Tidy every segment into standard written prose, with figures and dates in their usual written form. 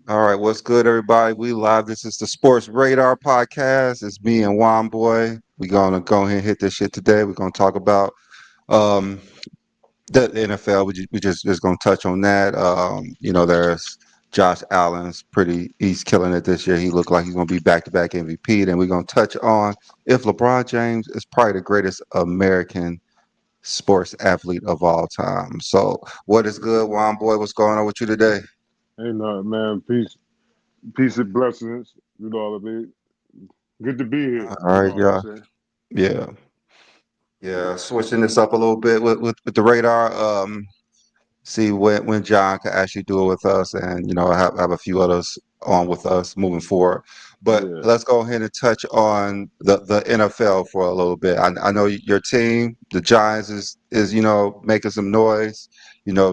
All right, what's good, everybody? We live. This is the Sports Radar podcast. It's me and Juan Boy. We're gonna go ahead and hit this shit today. We're gonna talk about um, the NFL. We just gonna touch on that. There's Josh Allen's he's killing it this year. He looked like he's gonna be back-to-back MVP. Then we're gonna touch on if LeBron James is probably the greatest American sports athlete of all time. So, what is good, Juan Boy? What's going on with you today? Ain't nothing, man. Peace and blessings. You know what I mean? Good to be here. All You right, know what I'm yeah, saying? yeah. Yeah, switching this up a little bit with the radar. See when John can actually do it with us, and have a few others on with us moving forward. But Yeah. let's go ahead and touch on the NFL for a little bit. I know your team, the Giants, is making some noise.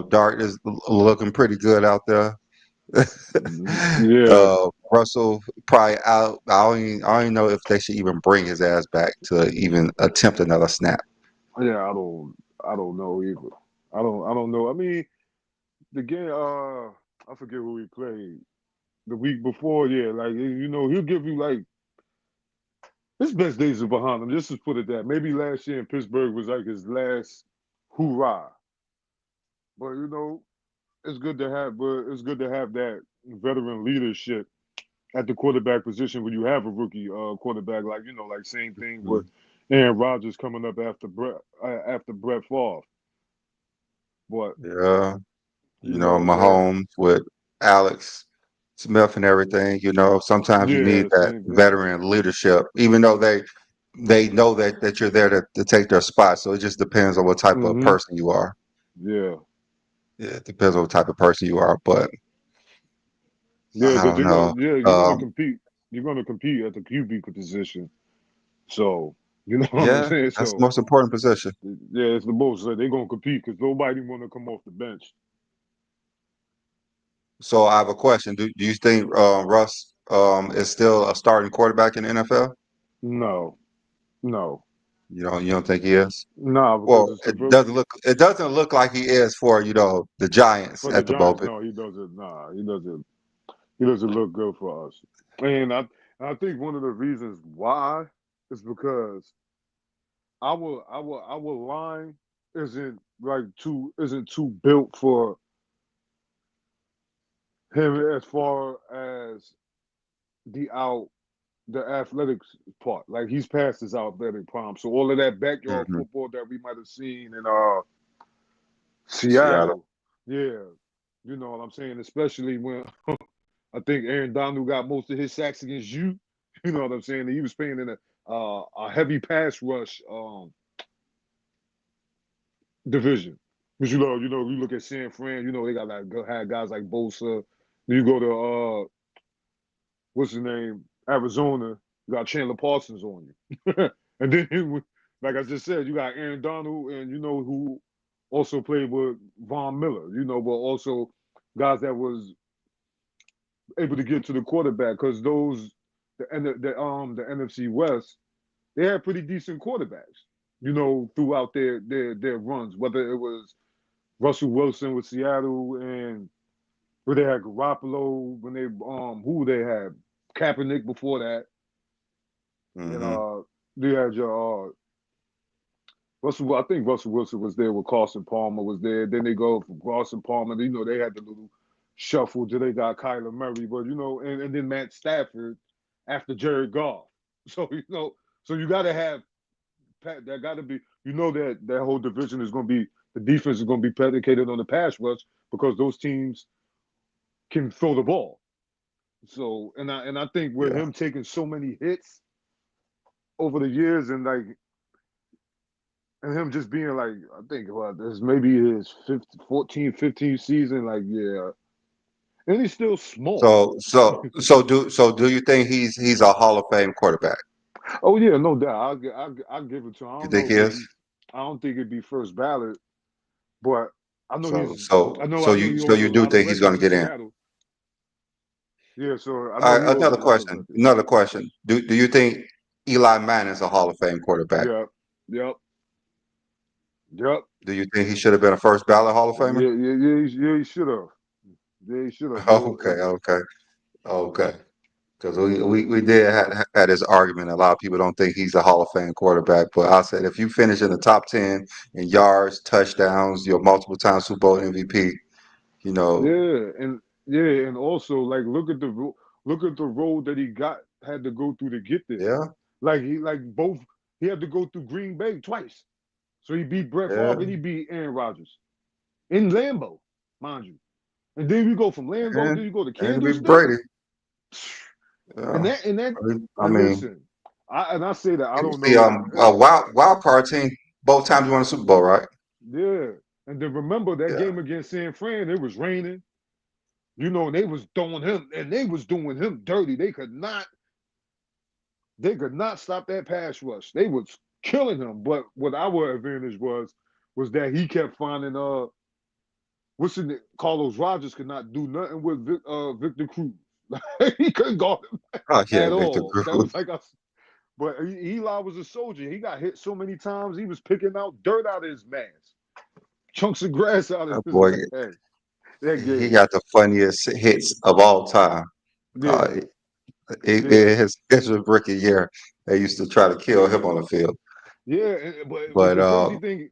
Dart is looking pretty good out there. Yeah. Russell probably out. I don't even know if they should even bring his ass back to even attempt another snap. Yeah, I don't know either. I don't know. I mean, the game I forget who he played. The week before, yeah, like he'll give you like his best days are behind him. Just to put it that. Maybe last year in Pittsburgh was like his last hoorah. But it's good to have that veteran leadership at the quarterback position when you have a rookie quarterback, like like same thing with Aaron Rodgers coming up after Brett Favre. But Yeah, that Mahomes with Alex Smith and everything. Sometimes you need yeah, that same thing. veteran leadership, even though they know that you're there to take their spot. So it just depends on what type of Hmm. person you are. Yeah, Yeah, it depends on what type of person you are. But yeah, I because don't know. you're gonna Um, compete. You're gonna compete at the QB position. So you know what I'm yeah, saying. that's the So most important position. yeah, it's the most. So they're gonna compete because nobody want to come off the bench. So I have a question. Do you think Russ is still a starting quarterback in the NFL? No, no, You don't think he is? nah, because Well, it's the it doesn't look like he is for the Giants for the at the Giants. moment. No, he doesn't. Nah, he doesn't. He doesn't look good for us. And I think one of the reasons why is because our line isn't too built for him as far as the out the athletics part. Like he's past his athletic prime. So all of that backyard Hmm. football that we might have seen in Seattle. Seattle, yeah, you know what I'm saying. Especially when I think Aaron Donald got most of his sacks against you. You know what I'm saying? He was playing in a heavy pass rush division. But you look at San Fran. They got had guys like Bosa. You go to what's his name, Arizona. You got Chandler Parsons on you, and then like I just said, you got Aaron Donald, and who also played with Von Miller. But also guys that was able to get to the quarterback because the NFC West, they had pretty decent quarterbacks. Throughout their runs, whether it was Russell Wilson with Seattle and where they had Garoppolo when they who they had Kaepernick before that, and Hmm. they had your Russell. I think Russell Wilson was there with Carson Palmer was there. Then they go from Carson Palmer. They had the little shuffle. Till they got Kyler Murray, but and then Matt Stafford after Jared Goff. So so you got to have that. Got to be that whole division is going to be the defense is going to be predicated on the pass rush because those teams can throw the ball. So and I think with Yeah. him taking so many hits over the years and him just being like I think this maybe his 15 season, like yeah, and he's still small. So do you think he's a Hall of Fame quarterback? Oh yeah, no doubt. I'll give it to him. I You don't think know he if is? he, I don't think it'd be first ballot, but I know So he's. so so I know you he so holds a you do lot of think he's going to records in get in? Seattle. Yeah, so I All know he right, holds a another lot of question. records. Another question. Do you think Eli Manning is a Hall of Fame quarterback? Yeah, yep, yep. Do you think he should have been a first ballot Hall of Famer? Yeah, he should have. They should have, bro. Okay, okay, okay. Because we did had this argument. A lot of people don't think he's a Hall of Fame quarterback, but I said if you finish in the top 10 in yards, touchdowns, you're multiple time Super Bowl MVP. You know, Yeah, and yeah, and also like look at the road that he got had to go through to get there. yeah, Both he had to go through Green Bay twice. So he beat Brett yeah, Favre and he beat Aaron Rodgers in Lambeau, mind you. And then we go from Lambeau, and then you go to and be Candlestick. Brady. And Yeah, that I and mean, listen, I say that I it was don't the know. wild card team. Both times you won the Super Bowl, right? Yeah. And then remember that Yeah, game against San Fran, it was raining. You know, and they was throwing him and they was doing him dirty. They could not stop that pass rush. They was killing him. But what our advantage was that he kept finding what's in it? Carlos Rogers could not do nothing with Victor Cruz. He couldn't guard him oh yeah, at Victor all. That Cruz. was like us. But Eli was a soldier. He got hit so many times. He was picking out dirt out of his mask, chunks of grass out of That his boy, mask. That he game. got the funniest hits of all time. Yeah, Uh, yeah, his rookie year, they used to try to kill him on the field. yeah. But But the crazy thing,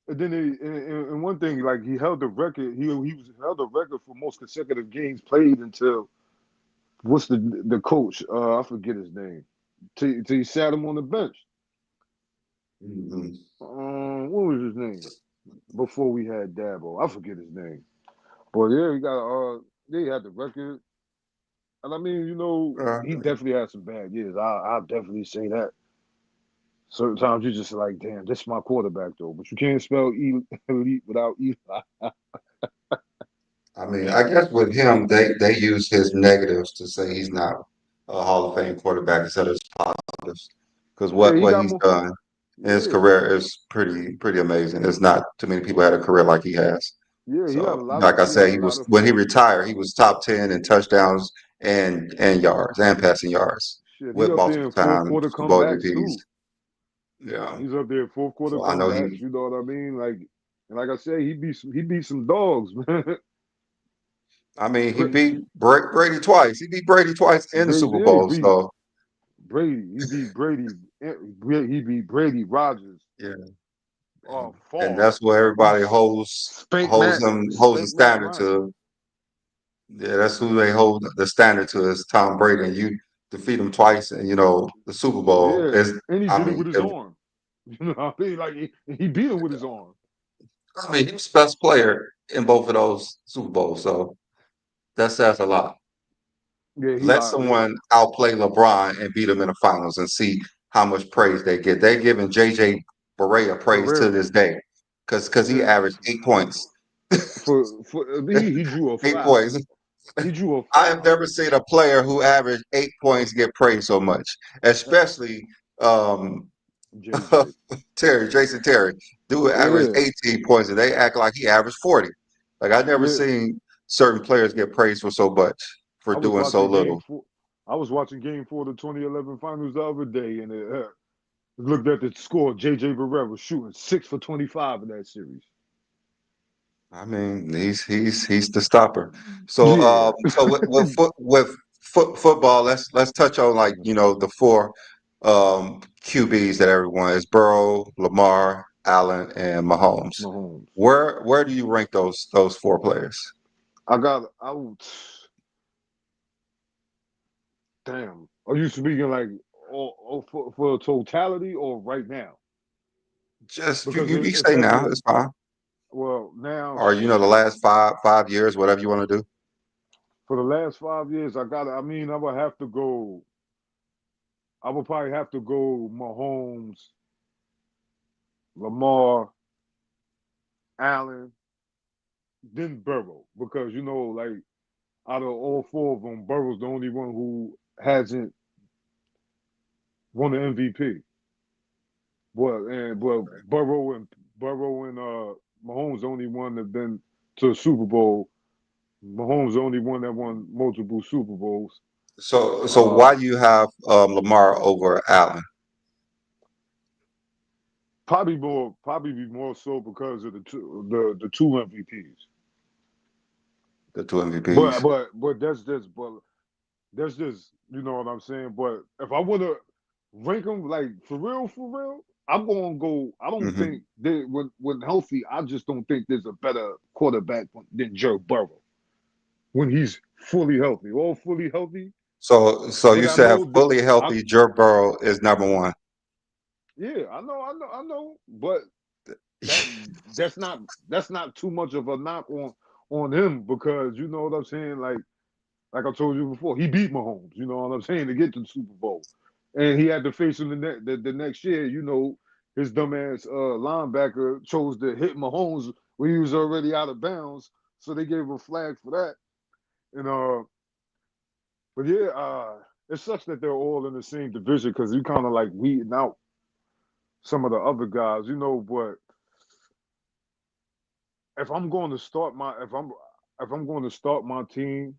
and then and one thing, like he held the record. He was held the record for most consecutive games played until what's the coach? I forget his name. Till he sat him on the bench. mhm. What was his name before we had Dabo? I forget his name. But yeah, he got yeah, he had the record. And I mean, Uh, he definitely had some bad years. I'll definitely say that. Certain times you're just like, damn, this is my quarterback though. But you can't spell elite without Eli. I mean, I guess with him, they use his negatives to say he's not a Hall of Fame quarterback instead of his positives. Because Yeah, he what got he's more. done in his Yeah, career is pretty amazing. It's not too many people had a career like he has. yeah, So, like I he got said, a he lot was of. when he retired, he was top 10 in touchdowns and yards and passing yards Shit, he with up there multiple in fourth time quarter Super Bowl comebacks MVPs. too. Yeah. He's up there fourth quarter So I know comebacks. he. You know what I mean? And like I said, he beat some dogs, man. I mean, he beat Brady twice. He beat Brady twice in the Brady, Super yeah, he Bowl. beat So Brady. He beat Brady. He beat Brady Rogers. yeah, and Favre. that's where He everybody holds the Spank Matt standard Ryan. to. Yeah, that's who they hold the standard to is Tom Brady. And you defeat him twice, and the Super Bowl Yeah, is. and he I did it mean, with his arm. You know what I mean? Like he beat him with his arm. he was the best player in both of those Super Bowls. So that says a lot. Yeah, he Let got yeah. someone outplay LeBron and beat him in the finals and see how much praise they get. They're giving JJ Barea praise to Barrera. this day because he Yeah, averaged 8 points. for he drew a 8 points. foul. He drew a I have foul. never seen a player who averaged 8 points get praised so much, Uh, especially um, JJ. Jason Terry. Dude averaged Yeah, 18 points and they act like he averaged 40. Like I never yeah. seen certain players get praised for so much for I was doing so watching game little. four. I was watching game four of the 2011 finals the other day, and looked at the score. JJ Barrera was shooting 6 for 25 in that series. I mean, he's the stopper. So Yeah. football, let's touch on like the four QBs that everyone is Burrow, Lamar, Allen, and Mahomes. Mahomes. Where do you rank those four players? I would, damn. Are you speaking like for totality or right now? Just Because you if say now, every it's fine. well now Or the last five years, whatever you want to do. for the last 5 years, I got. I mean, I would have to go. I would probably have to go Mahomes, Lamar, Allen, then Burrow because like out of all four of them, Burrow's the only one who hasn't won the MVP. But Burrow and Mahomes the only one that been to the Super Bowl. Mahomes the only one that won multiple Super Bowls. So Uh, why do you have Lamar over Allen? probably be more so because of the two MVPs. the two MVPs. But that's just you know what I'm saying. But if I want to rank them like for real, I'm gonna go. I don't Hmm. think they when healthy. I just don't think there's a better quarterback than Joe Burrow when he's fully healthy, all fully healthy. So But you I said know fully I healthy, Joe Burrow is number one. yeah, I know. But that that's not that's not too much of a knock on him because you know what I'm saying. Like I told you before, he beat Mahomes. You know what I'm saying to get to the Super Bowl, and he had to face him the next year. You know, his dumbass linebacker chose to hit Mahomes when he was already out of bounds, so they gave him a flag for that. And but yeah, it sucks that they're all in the same division because you kind of like weeding out some of the other guys. You know, but if I'm going to start my if I'm going to start my team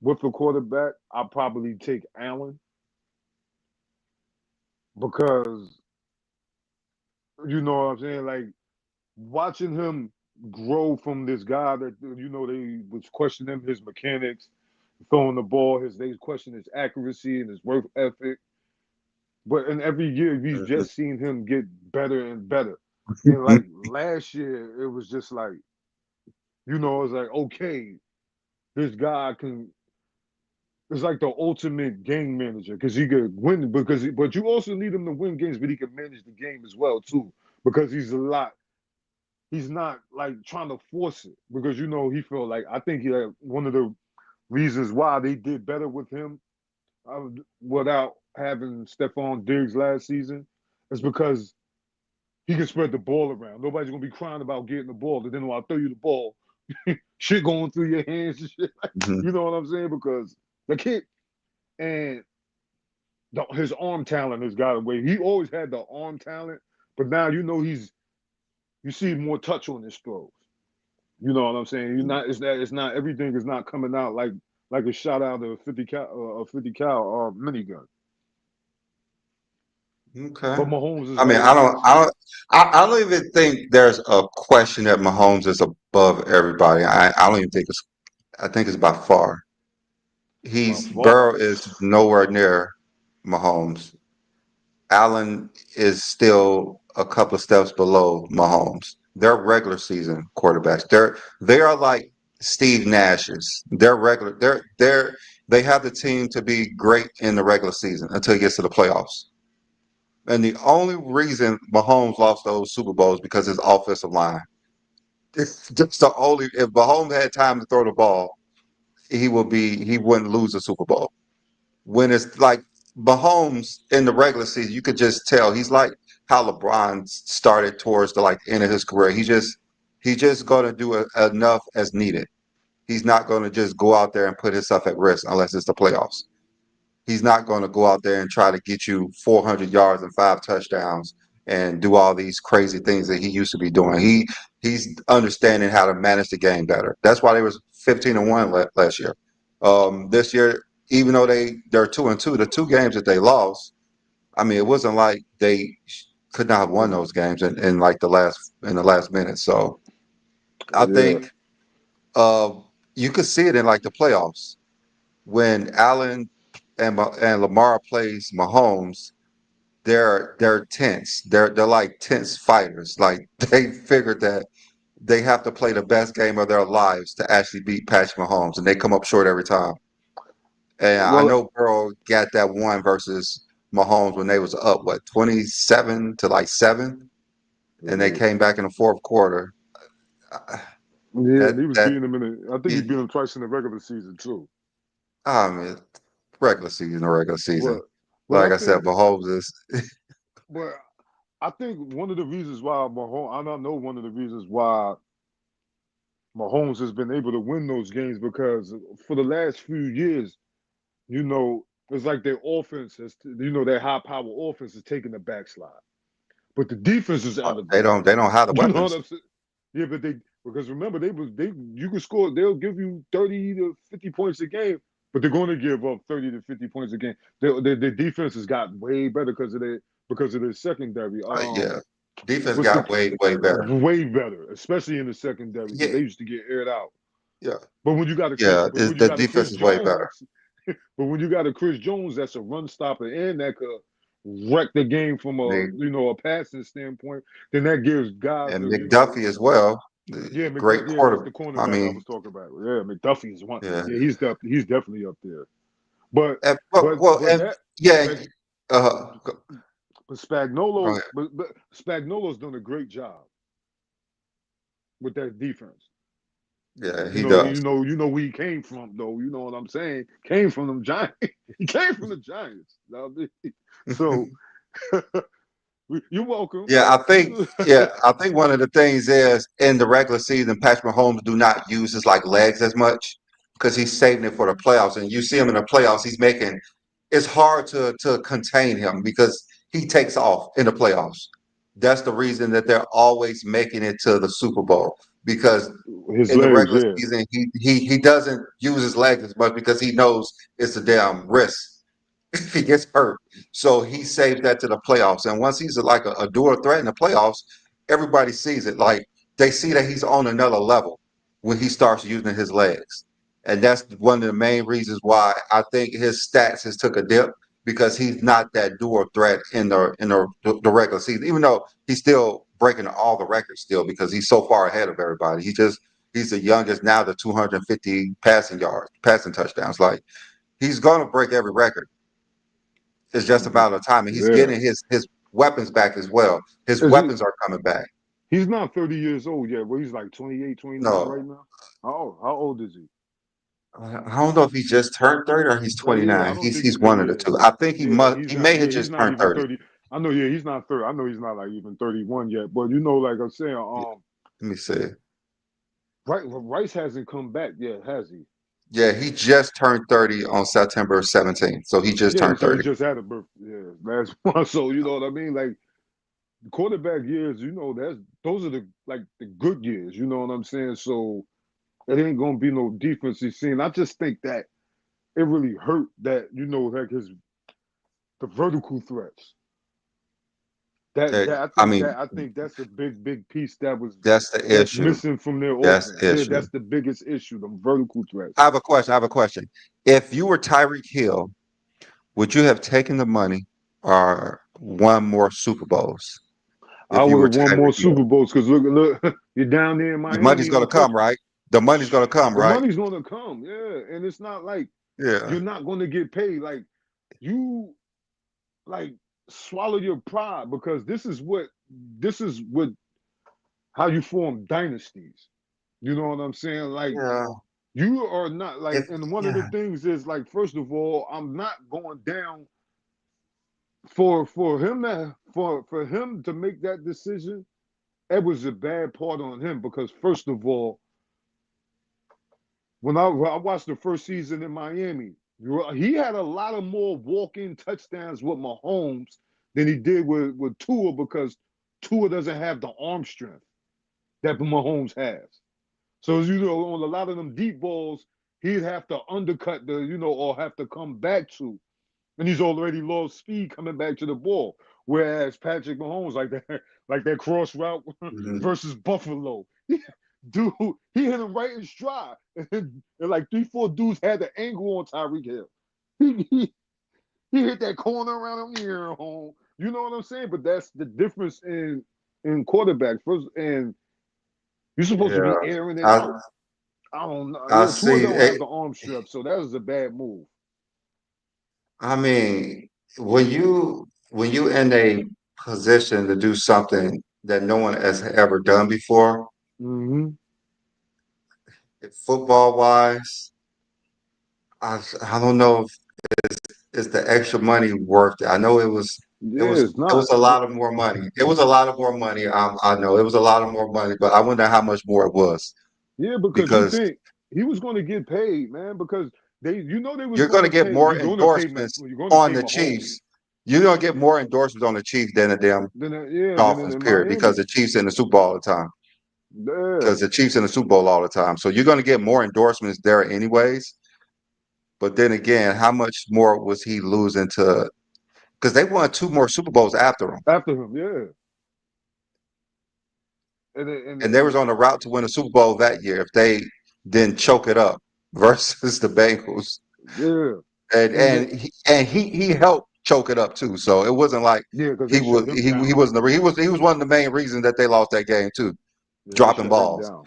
with a quarterback, I'll probably take Allen because you know what I'm saying? Like watching him grow from this guy that you know they was questioning his mechanics, throwing the ball, his they question his accuracy and his work ethic. But in every year we've just seen him get better and better. And like last year, it was just like, you know, it's like, okay, this guy can it's like the ultimate game manager because he could win but you also need him to win games, but he can manage the game as well too. Because he's not like trying to force it because you know he felt like I think one of the reasons why they did better with him without having Stephon Diggs last season is because he can spread the ball around. Nobody's gonna be crying about getting the ball, and then when I throw you the ball, shit going through your hands and shit. Mhm. You know what I'm saying? Because the kid and his arm talent has got away. He always had the arm talent, but now you know you see more touch on his throws. You know what I'm saying? You're not. It's not. Everything is not coming out like a shot out of a 50 cal minigun. Okay. But Mahomes is I mean, like, I don't even think there's a question that Mahomes is above everybody. I don't even think it's, I think it's by far. by far. Burrow is nowhere near Mahomes. Allen is still a couple of steps below Mahomes. They're regular season quarterbacks. They are like Steve Nash's. They have the team to be great in the regular season until he gets to the playoffs. And the only reason Mahomes lost those Super Bowls because his offensive line. It's just the only if Mahomes had time to throw the ball, he wouldn't lose the Super Bowl. When it's like Mahomes in the regular season, you could just tell he's like how LeBron started towards the like end of his career. He's just gonna do enough as needed. He's not gonna just go out there and put himself at risk unless it's the playoffs. He's not going to go out there and try to get you 400 yards and five touchdowns and do all these crazy things that he used to be doing. He's understanding how to manage the game better. That's why they was 15-1 last year. This year, even though they're 2-2, the two games that they lost, I mean, it wasn't like they could not have won those games in like the last minute. So I Yeah. think uh, you could see it in like the playoffs when Allen and Lamar plays Mahomes, they're tense. They're like tense fighters. Like they figured that they have to play the best game of their lives to actually beat Patrick Mahomes, and they come up short every time. And I Well, know Burrow got that one versus Mahomes when they was up 27 to like 7, and they yeah, came back in the fourth quarter. Uh, and That he was that beating him I think he beat him twice in the regular season too. I mean, regular season. But but I Like I said, think Mahomes is. but I think one of the reasons why Mahomes I don't know one of the reasons why Mahomes has been able to win those games because for the last few years, you know, it's like their offense has, you know, their high power offense is taking a backslide, but the defense is elevating. They don't have the You know what weapons. I'm saying? Yeah, but because remember they you can score. They'll give you 30 to 50 points a game, but they're going to give up 30 to 50 points a game. Their defense has got way better because of their secondary. Yeah, defense What's the got way better. way better, especially in the secondary because Yeah, they used to get aired out. Yeah, But when you got a yeah. when you The got a defense Chris is way better. Jones, but when you got a Chris Jones that's a run stopper and that could wreck the game from I a mean, a passing standpoint, then that gives guys and the McDuffie as well. yeah, Great Yeah, that's quarter. the I cornerback I mean, was talking about. Yeah, McDuffie is one. yeah. Yeah, he's definitely up there. But And that yeah. but Go, but go Spagnolo ahead. but Spagnolo's done a great job with that defense. Yeah, he does. You know where he came from though. You know what I'm saying? Came from them Giants. He came from the Giants. You know what I mean? So you're welcome. Yeah, I think one of the things is in the regular season, Patrick Mahomes do not use his like legs as much because he's saving it for the playoffs. And you see him in the playoffs, he's making it's hard to contain him because he takes off in the playoffs. That's the reason that they're always making it to the Super Bowl because His in the legs, regular yeah. season he doesn't use his legs as much because he knows it's a damn risk if he gets hurt. So he saves that to the playoffs. And once he's like a dual threat in the playoffs, everybody sees it. Like they see that he's on another level when he starts using his legs. And that's one of the main reasons why I think his stats has took a dip because he's not that dual threat in the regular season, even though he's still breaking all the records still because he's so far ahead of everybody. He's the youngest now to 250 passing touchdowns. Like he's gonna break every record. It's just about a time, and he's Yeah. getting his weapons back as well. His Is he weapons are coming back. he's not 30 years old yet, but he's like 28, 29 No, right now. How old is he? I don't know if he just turned 30 or he's Yeah, I 29. don't think He's one of the yeah. two. I think He's he not may have he's just not turned even 30. 30. I know, yeah, he's not 30. I know he's not like even 31 yet. But like I'm saying, Yeah, let me see. Rice hasn't come back yet, has he? Yeah, he just turned 30 on September 17th. So he just Yeah, turned so he 30. just had a birth, yeah, last month. So you know what I mean? Like quarterback years, those are the good years. You know what I'm saying? So it ain't gonna be no defensive scene. I just think that it really hurt that like the vertical threats. I mean, I think that's a big piece that's the that's issue. missing from their That's offense. the Yeah, issue. that's the biggest issue, them vertical I threats. have a question. I have a question. If you were Tyreek Hill, would you have taken the money or won more Super Bowls? I If you would were have won more Tyreek Hill, Super Bowls because look, you're down there in the money's Miami going to on come, first. right? The money's going to come, The right? money's gonna come, yeah, and it's not like Yeah. you're not gonna get paid. Like you, like swallow your pride because this is what how you form dynasties. You know what I'm saying? Like Yeah. you are not like, If and one of the yeah. things is like, first of all, I'm not going down for him to make that decision. It was a bad part on him because first of all, when I watched the first season in Miami, he had a lot of more walk-in touchdowns with Mahomes than he did with Tua because Tua doesn't have the arm strength that Mahomes has. So on a lot of them deep balls, he'd have to undercut or have to come back to, and he's already lost speed coming back to the ball. Whereas Patrick Mahomes, like that, like that cross route Mhm. versus Buffalo, dude, he hit him right in stride, and like 3, 4 dudes had the angle on Tyreek Hill. He, he, he hit that corner around him here home. You know what I'm saying? But that's the difference in quarterback. First, and you're supposed to Yeah. be airing it I out. I don't know. I Yeah, Tua see. don't have the arm strength, so that was a bad move. I mean, when you in a position to do something that no one has ever done before, Mm-hmm. football wise, I don't know if is the extra money worth it. I know Yeah, it's it not. was a lot of more money. It was a lot of more money. I know it was a lot of more money, but I wonder how much more it was Yeah, because you because think he was going to get paid, man. Because they was you're going going to to get pay. more You're going to pay. endorsements You're going to on pay the Mahomes. Chiefs. You're going to get more endorsements on the Chiefs than the damn Then Dolphins, in period, because Miami. the Chiefs in the Super Bowl all the time. Yeah, Because the Chiefs in the Super Bowl all the time. So you're going to get more endorsements there anyways. But then again, how much more was he losing to? Because they won two more Super Bowls after him, after him. Yeah, and and they was on the route to win a Super Bowl that year. If they then choke it up versus the Bengals. Yeah, And and then, he helped choke it up too. So it wasn't like yeah, because they shut him he down. wasn't he was one of the main reasons that they lost that game too, Yeah, they dropping shut him balls. down.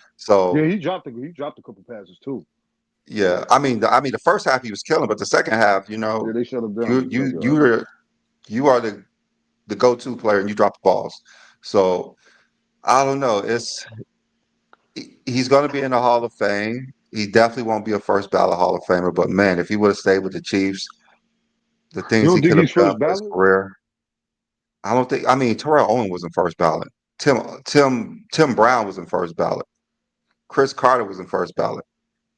Yeah, So he dropped a couple passes too. yeah, I mean the first half he was killing, but the second half, you Yeah, know, they shut him down you in the you second half. you are you are the go to player and you drop the balls. So I don't know. He's going to be in the Hall of Fame. He definitely won't be a first ballot Hall of Famer, but man, if he would have stayed with the Chiefs, the You things don't he think could have he's done first for his ballot? career. I don't think. I mean, Terrell Owen was in first ballot. Tim Brown was in first ballot. Chris Carter was in first ballot.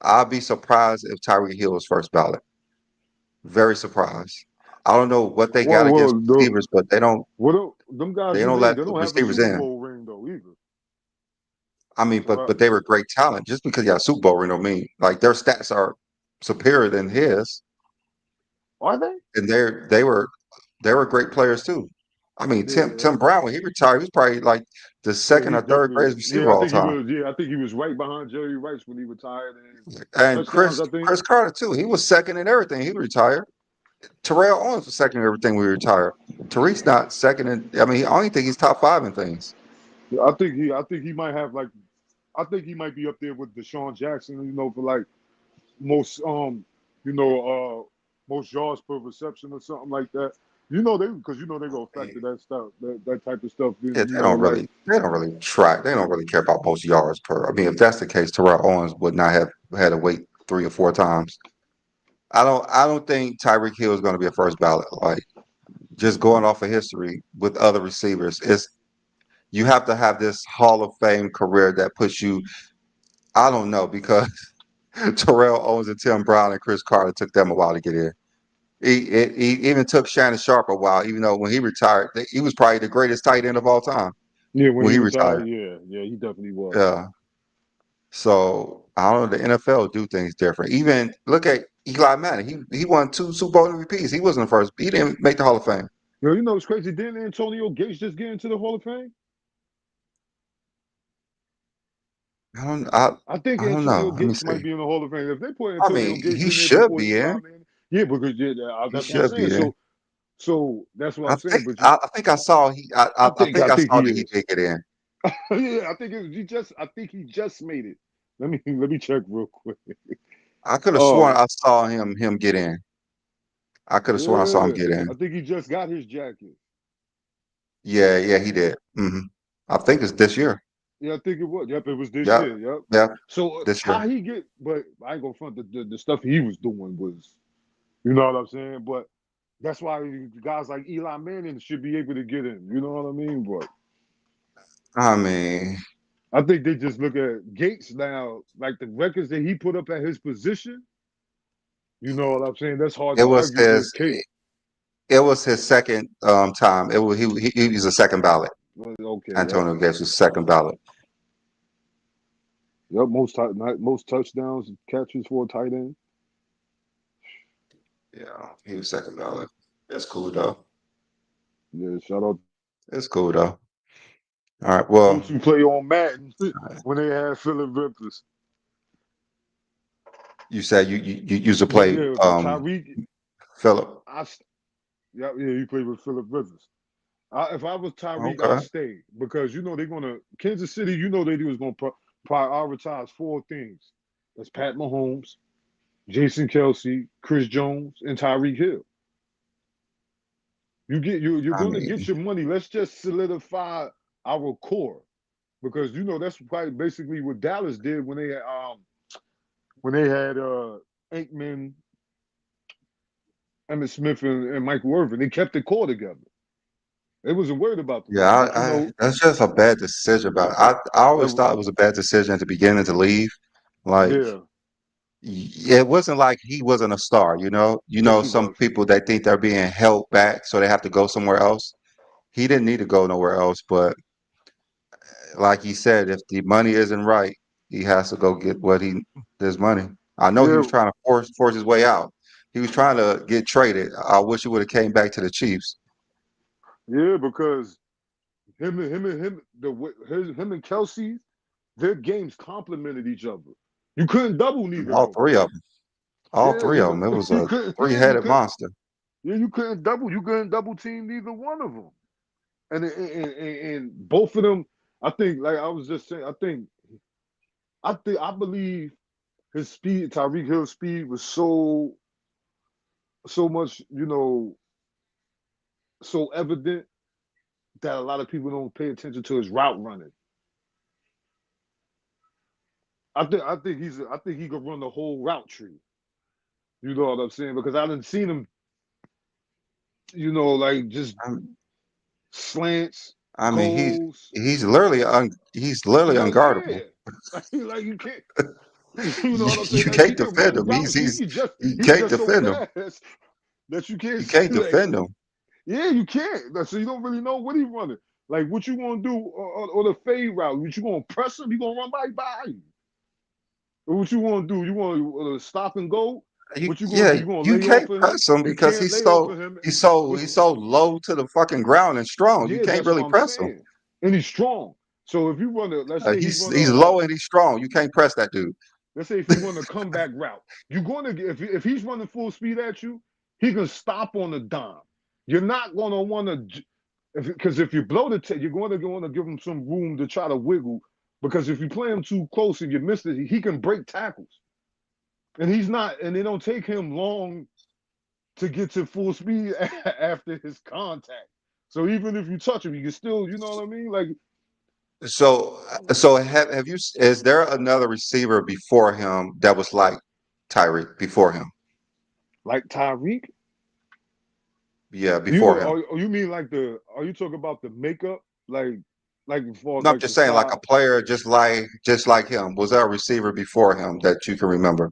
I'd be surprised if Tyreek Hill was first ballot. Very surprised. I don't know what they got Well, against the receivers, but them guys they you don't named, let they the don't have a receivers Super in. Bowl ring though either. I mean, So but they were great talent. Just because you have Super Bowl ring don't mean like their stats are superior than his, are they? and they were great players too. I mean, Yeah, Tim Brown when he retired, he was probably like the yeah, second he's or third definitely. greatest receiver Yeah, of I all think he time. was. Yeah, I think he was right behind Jerry Rice when he retired and And touchdowns. I think. Chris Carter too. He was second in everything. He retired. Terrell Owens was second in everything we retired. Tariq's not second in. I mean, I only think he's top five in things. Yeah, I think he might have like. I think he might be up there with Deshaun Jackson. You know, for like most you know most yards per reception or something like that. You know they because you know they go factor that stuff that type of stuff. Yeah, Then you know like they don't really track. They don't really care about most yards per. I mean, if that's the case, Terrell Owens would not have had to wait 3 or 4 times. I don't think Tyreek Hill is going to be a first ballot. Like just going off of history with other receivers, it's you have to have this Hall of Fame career that puts you. I don't know because Terrell Owens and Tim Brown and Chris Carter took them a while to get in. He even took Shannon Sharp a while, even though when he retired, he was probably the greatest tight end of all time yeah when when he he retired retired. yeah he definitely was. Yeah. So I don't know. The NFL do things different. Even look at Eli Manning. He won 2 Super Bowl MVPs. He wasn't the first. He didn't make the Hall of Fame. Yo, you know it's crazy. Didn't Antonio Gates just get into the Hall of Fame? I don't. I I think I don't know. Antonio Let me Gates see. might be in the Hall of Fame. If they put I Antonio mean, Gates he in there should before be Eli in. Manning, yeah, because He that's what I'm should saying. be in. So that's what I'm saying. But I think I saw I think I I think saw he that he is. did get in. Yeah, I think he just I think he just made it. Let me check real quick. I could have sworn Oh I saw him get in. I could have sworn I saw him yeah, get in. I think he just got his jacket. Yeah, he did. I think it's this year. Yeah, I think it was. Yep, it was this Yep, year. Yep. yep, So this year. how he get? But I ain't gonna front the stuff he was doing was, you know what I'm saying. But that's why guys like Eli Manning should be able to get in. You know what I mean? But I mean, I think they just look at Gates now, like the records that he put up at his position. You know what I'm saying? That's hard it to was argue his against Kate. it was his second time. It was he was a second ballot. Well, okay, yep, Antonio Gates was second ballot. yep. Most touchdowns, catches for a tight end. Yeah, he was second ballot. That's cool though. Yeah, shout out It's cool though. All right. Well, those who play on Madden when they had Philip Rivers. you said you used to But play yeah, but Tyreek, Philip. I yeah, he played with Philip Rivers. If I was Tyreek, I'd Okay. stay because you know they're gonna Kansas City. You know they do is gonna prioritize four things. That's Pat Mahomes, Jason Kelsey, Chris Jones, and Tyreek Hill. You're I gonna mean, get your money. Let's just solidify our core because you know that's probably basically what Dallas did when they had Aikman, Emmitt Smith, and Michael Irvin. They kept the core together. They wasn't worried about the yeah, money, but you know, that's just a bad decision. But I always it, thought it was a bad decision at the beginning to leave. Like yeah, it wasn't like he wasn't a star. You yes, know, he some was. people that think they're being held back, so they have to go somewhere else. He didn't need to go nowhere else, but like he said, if the money isn't right, he has to go get what he his money. I know he Yeah, was trying to force his way out. He was trying to get traded. I wish he would have came back to the Chiefs. yeah, because him and Kelsey, their games complemented each other. You couldn't double neither of All them. three of them. All Yeah, three of them. It was you a couldn't. Yeah, you three-headed could. monster. Yeah, you couldn't double. You couldn't double team neither one of them. And both of them, I think, like I was just saying, I believe his speed, Tyreek Hill's speed, was so much, so evident that a lot of people don't pay attention to his route running. I think he could run the whole route tree. You know what I'm saying? Because I didn't seen him, like just I'm- slants, I mean, goals. he's literally unguardable. Yeah, like you can't. You know what I'm saying? You Like can't he can defend run him. routes. You He's can't just so defend him. fast that you can't You see. can't Like, defend him. yeah, you can't. So you don't really know what he's running. Like what you gonna do or the fade route? What you gonna press him? You gonna run by you? Or what you gonna do? You want to stop and go? What you gonna do? Yeah, You gonna you lay off can't of him? press him You because can't lay off of him. What's he's so low to the fucking ground and strong. You Yeah, can't that's what really I'm press him. saying. And he's strong. So if you run a, let's say he run He's low and he's strong. You can't press that dude. let's say if he run a comeback route, you're going to get if he's running full speed at you, he can stop on the dime. You're not going to want to because if you blow the you're going to want to give him some room to try to wiggle because if you play him too close and you miss it, he can break tackles. And he's not, and it don't take him long to get to full speed after his contact. So even if you touch him, you can still, you know what I mean? Like So have you? Is there another receiver before him that was like Tyreek before him? Tyreek. Yeah, You before know, him. or you mean like are you talking about the makeup? Like as far as No, I'm like the just saying, like size? a player just like him. Was there a receiver before him that you can remember?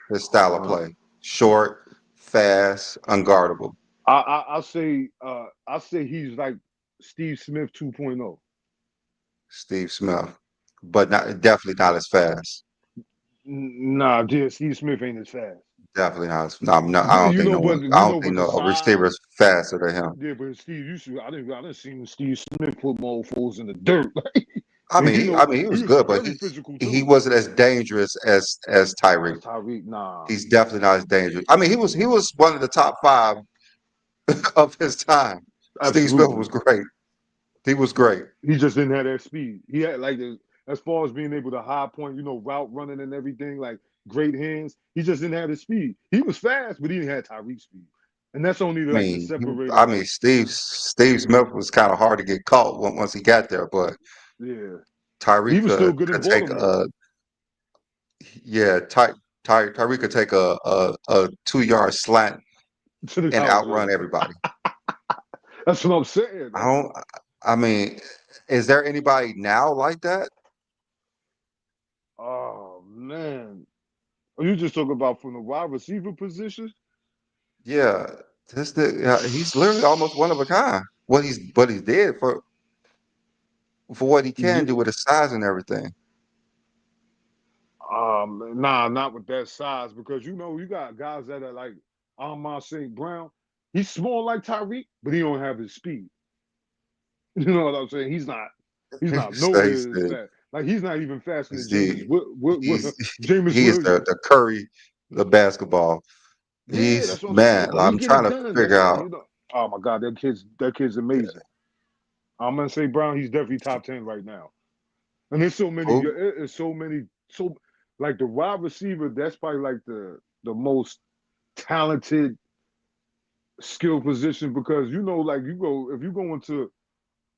His style of Uh, play, short, fast, unguardable. I say he's like Steve Smith 2.0. Steve Smith, but not definitely not as fast. Nah, yeah, Steve Smith ain't as fast. Definitely not as. No, I'm not, I don't think no one. I don't think But the no a receiver size. is faster than him. Yeah, but Steve, I didn't see Steve Smith put mofos in the dirt. I mean, he He was was good, but very physical he too. wasn't as dangerous as Tyreek. That's Tyreek. Nah, He's definitely not as dangerous. I mean, he was one of the top five of his time. Steve Smith was absolutely. great. He was great. He just didn't have that speed. He had as far as being able to high point, route running and everything, like great hands. He just didn't have the speed. He was fast, but he didn't have Tyreek speed. And that's only like the separator. I mean, Steve Smith was kind of hard to get caught once he got there, but Yeah, he Tyreek was still good in could take Baltimore yeah, Tyreek could take a 2 yard slant to the and house. Yeah, outrun everybody. that's what I'm saying. I don't. I mean, is there anybody now like that? Oh man, are you just talking about from the wide receiver position? Yeah, he's literally almost one of a kind. What he did for what he can do Yeah. with his size and everything. Nah, not with that size because you got guys that are like Amon St. Brown. He's small like Tyreek, but he don't have his speed. You know what I'm saying? He's not So nowhere as fast. Like he's not even faster than he's the he's James he is Williams. the Curry the basketball. Yeah, that's He's what I'm saying. man. But he I'm get it trying to done. figure That's out. oh my God, that kid's amazing. I'm gonna say Brown, he's definitely top 10 right now. And there's so many, Who? there's so many, so like the wide receiver, that's probably like the most talented skill position because like if you go into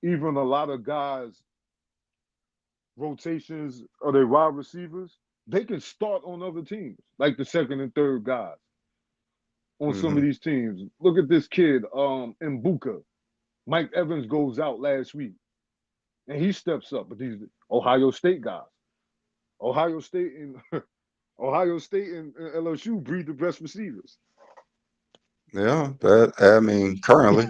even a lot of guys rotations or their wide receivers, they can start on other teams, like the second and third guys on some of Hmm. these teams. Look at this kid, Mbuka. Mike Evans goes out last week and he steps up, but these Ohio State guys. Ohio State and Ohio State and LSU breed the best receivers. Yeah, that I mean currently,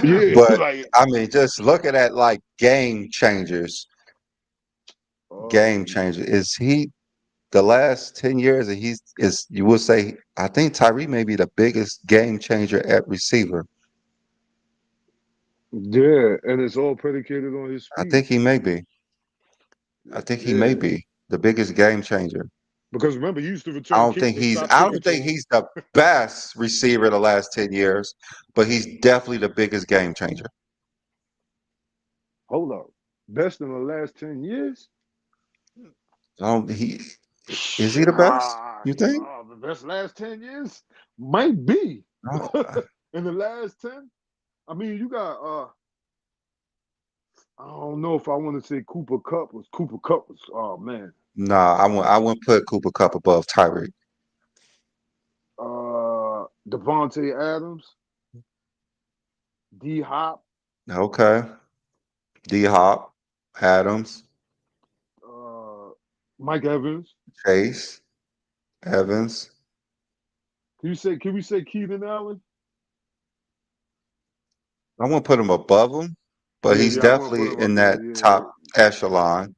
Yeah, but like I mean just looking at like game um, changer. Is he the last 10 years? And he's is you would say I think Tyree may be the biggest game changer at receiver. yeah, and it's all predicated on his I speed. think he may be. I think he may Yeah, be the biggest game changer. because remember he used to return kicks and stop I kicking don't to think him. he's the best receiver the last 10 years, but he's definitely the biggest game changer. Hold up, best in the last 10 years? He is he the best? You think? The best last 10 years might be No. in the last 10. I mean, you got I don't know if I want to say Cooper Cup was Cooper Cup was oh man. Nah, I wouldn't put Cooper Cup above Tyreek. Devontae Adams, D Hop, Okay. D Hop, Adams, uh, Mike Evans. Chase, Evans. Can we say Keenan Allen? I won't put him above him, but Yeah, he's yeah, I want to put definitely him up in there. that Yeah. top echelon.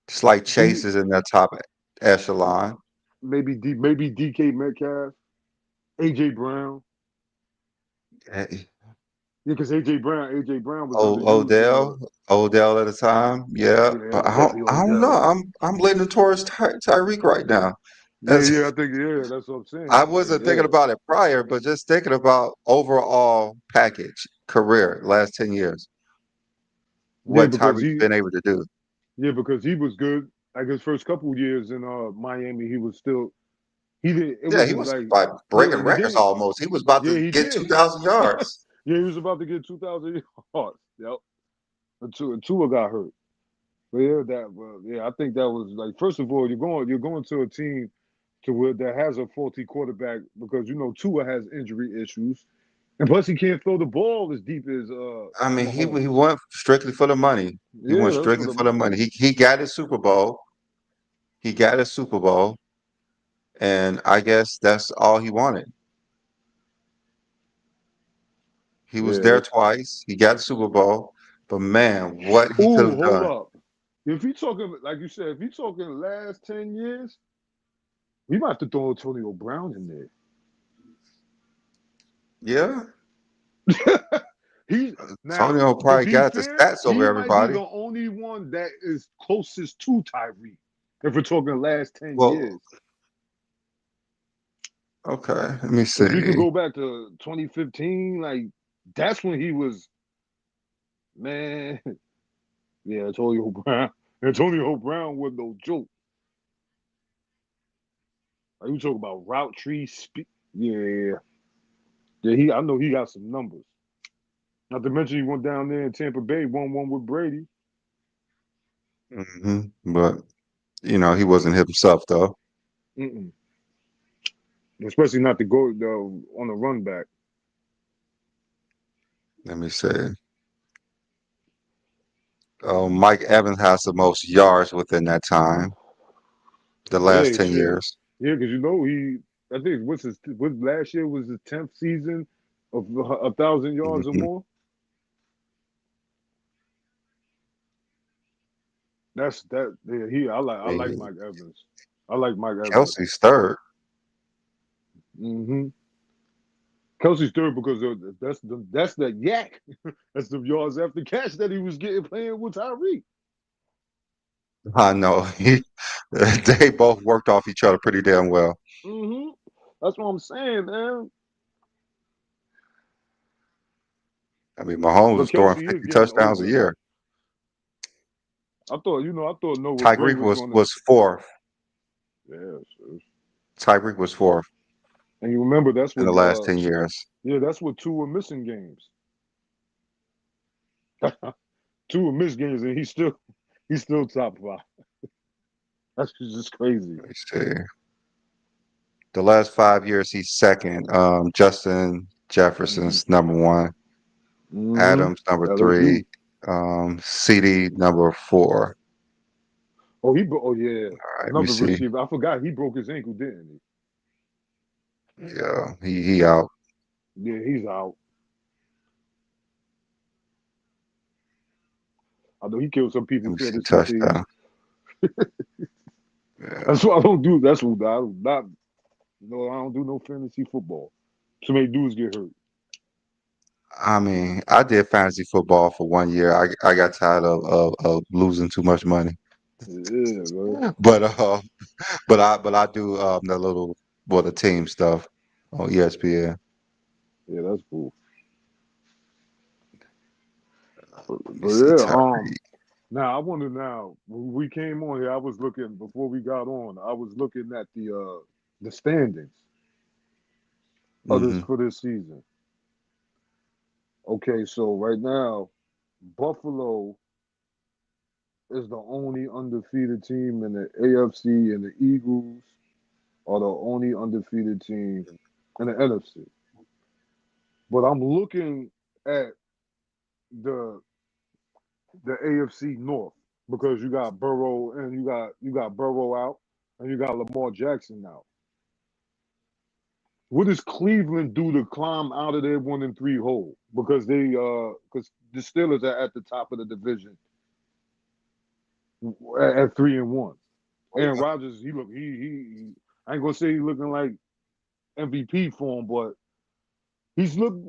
Just like Chase D is in that top echelon. maybe DK Metcalf, AJ Brown. Eh, Yeah, because AJ Brown was underused in Odell, the Odell at the time, yeah, yeah, but definitely I don't know. Odell. I'm leaning towards Tyreek right now. Yeah, That's, yeah, I think that's what I'm I saying. Like, wasn't thinking yeah. about it prior, but just thinking about overall package career last 10 years, Yeah, what Tyreek's been able to do. because he was good. Like his first couple of years in Miami, he was still he did it Yeah, he wasn't was like like yeah, breaking and records then almost. He was about yeah, to he get did. 2,000 yards. Yeah, he was about to get 2,000 yards. Yep. And Tua got hurt. But yeah, I think that was like first of all, you're going to a team to where that has a faulty quarterback because Tua has injury issues. And plus he can't throw the ball as deep as I mean, he Mahomes. went strictly for the money. He Yeah, went that's for strictly the for the money. money. He got his Super Bowl. He got his Super Bowl, and I guess that's all he wanted. He was Yeah. there twice. He got the Super Bowl, but man, what he could Ooh, have hold done. up. If you talking like you said, if you talking last 10 years, we might have to throw Antonio Brown in Yeah, there. He's now, Antonio to probably be got the fair, stats over he might be everybody. the only one that is closest to Tyreek. If we're talking last 10 years, Well, okay, let me because you can see. go back to 2015, like that's when he was man. Yeah, Antonio Brown. Antonio Brown was no joke. Like you talk about route tree speed. Yeah, yeah. I know he got some numbers. Not to mention he went down there in Tampa Bay, won one with Brady. But he wasn't himself though. Mm-mm. Especially not to go on the run back. Let me see. Oh, Mike Evans has the most yards within that time, the last Yeah, 10 shit. years. Yeah, because I think what last year was his 10th season of 1,000 yards or hmm more. That's that. Yeah, I I like mean, Mike Evans. I like Mike Evans. Kelsey's third. hmm Kelsey's third because that's the yak. That's the yards after catch that he was getting playing with Tyreek. I know. They both worked off each other pretty damn well. hmm That's what I'm saying, man. I mean, Mahomes But was throwing Kelsey is 50 getting touchdowns a older. year. I thought Noah Gray Tyreek was was going to. was fourth. Yeah, Tyreek was fourth and you remember in the last 10 years. that's what two were missing games. Two were missed games, and he's still top five. That's just crazy. Let me see. The last 5 years, he's second. Justin Mm-hmm. Jefferson's number one. Mm-hmm. Adams number LSU. three. CD number four. Oh yeah, All right, let me another see. receiver. I forgot he broke his ankle, didn't Yeah, he out. he? Yeah, he's out. I know he killed some Let people's me see fantasy teams. touchdown. Yeah. That's what I don't do. That's what I do not. No, I don't do no fantasy football. Too many dudes get hurt. I mean, I did fantasy football for one year. I got tired of losing too much money. Yeah, man. But but I do the little the team stuff on ESPN. Yeah, that's cool. Let me But see yeah, Tyree. now I wonder now when we came on here, I was looking before we got on. I was looking at the standings of this Hmm. for this season. Okay, so right now, Buffalo is the only undefeated team in the AFC, and the Eagles are the only undefeated team in the NFC. But I'm looking at the the AFC North because you got Burrow and you got Burrow out and you got Lamar Jackson out. What does Cleveland do to climb out of their 1-3 hole? Because the Steelers are at the top of the division at 3-1. Aaron Rodgers, he I ain't gonna say he's looking like MVP form, but he's looked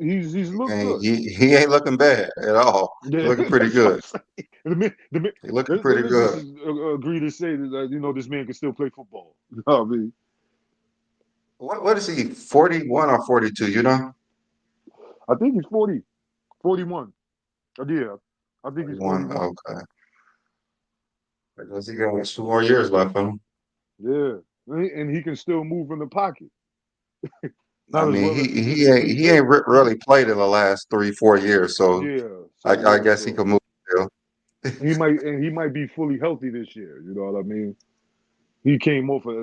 And good. he ain't looking bad at all. He Yeah, looking pretty that's what I'm good. saying. The man, He looking pretty let's just good. agree to say that this man can still play football. You know what I mean? What is he? 41 or 42? You know? I think he's 40, 41. Yeah, I think he's 41. 41. Okay. I guess he got 2 more years left on him. Yeah, and he can still move in the pocket, I not as mean, well he as he did he in ain't Green he Bay. ain't really played in the last 3 4 years, so Yeah, so I yeah, guess he so can move still. he might be fully healthy this year. You know what I mean? He came off an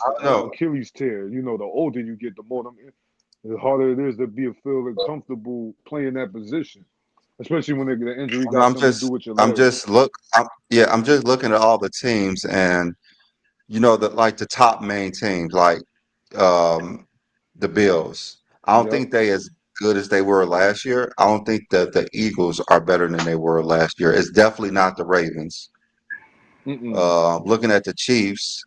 I don't know. Achilles tear. You know, the older you get, the harder it is to be feeling But comfortable playing that position, especially when the injury I'm, got I'm something to do just with your I'm legs. just look I'm, yeah, I'm just looking at all the teams, and the top main teams like um the Bills. I don't Yep. think they as good as they were last year. I don't think that the Eagles are better than they were last year. It's definitely not the Ravens. Mm-mm. Looking at the Chiefs,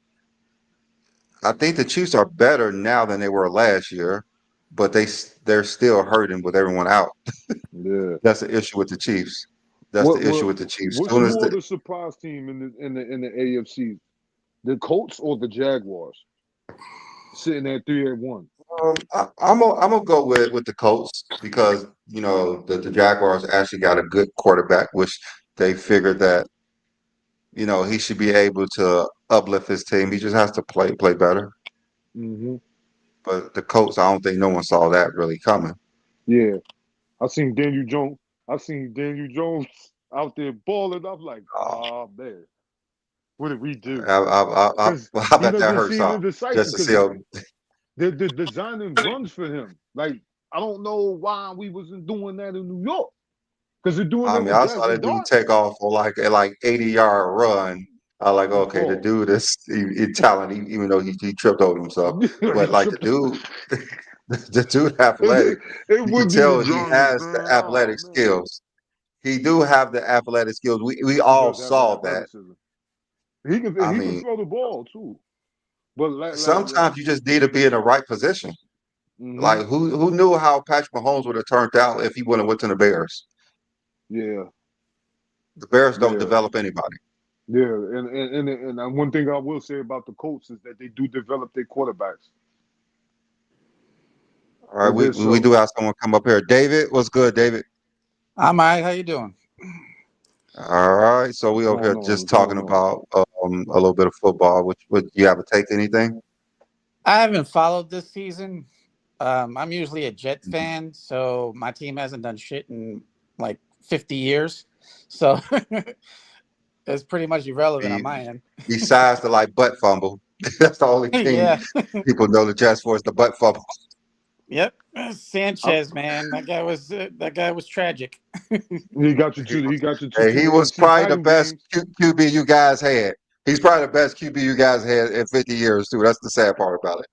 I think the Chiefs are better now than they were last year, but they're still hurting with everyone out. Yeah. That's the issue with the Chiefs. That's What the issue what with the Chiefs. what's Soon as more the the surprise team in the AFC? The Colts or the Jaguars? Sitting at 3-1. I'm gonna go with the Colts because the Jaguars actually got a good quarterback, which they figured that he should be able to uplift his team. He just has to play better. Mm-hmm. But the Colts, I don't think no one saw that really coming. Yeah. I seen Daniel Jones. I seen Daniel Jones out there balling. I'm like, Uh, oh man, what did we do? Because I bet that the hurts season off decisive. just to see Because him. they're designing runs for him. Like I don't know why we wasn't doing that in New York. Because they're doing I that mean, with I saw Jackson that dude Dart. take off for like 80-yard run. I like, okay, the Pause. dude is he talented, even though he tripped over himself. He But like tripped. the dude athletic. It You can wasn't even tell he Giants, has the man. Oh athletic man, skills. He do have the athletic skills. We he all does have the saw that. athleticism. He can I he can mean, throw the ball too. But sometimes you just need to be in the right position. mm-hmm. Like who knew how Patrick Mahomes would have turned out if he would have went to the Bears? Yeah, The Bears don't yeah, develop anybody. yeah. And one thing I will say about the Colts is that they do develop their quarterbacks. All right, That we there's we so do have someone come up here. David, what's good, David? I'm all right. How you doing? All right, so what's we over going here on? just What's talking going on? about a little bit of football. Which would you have a take anything? I haven't followed this season. I'm usually a Jet fan, so my team hasn't done shit in like 50 years. So it's pretty much irrelevant on Be, my end. besides the like butt fumble, that's the only team Yeah. people know the Jets for is the butt fumble. Yep. I, Sanchez, man, that guy was tragic. he got you to Hey, two he was AFC probably the title best games. QB you guys had. He's probably the best QB you guys had in 50 years too. That's the sad part about it.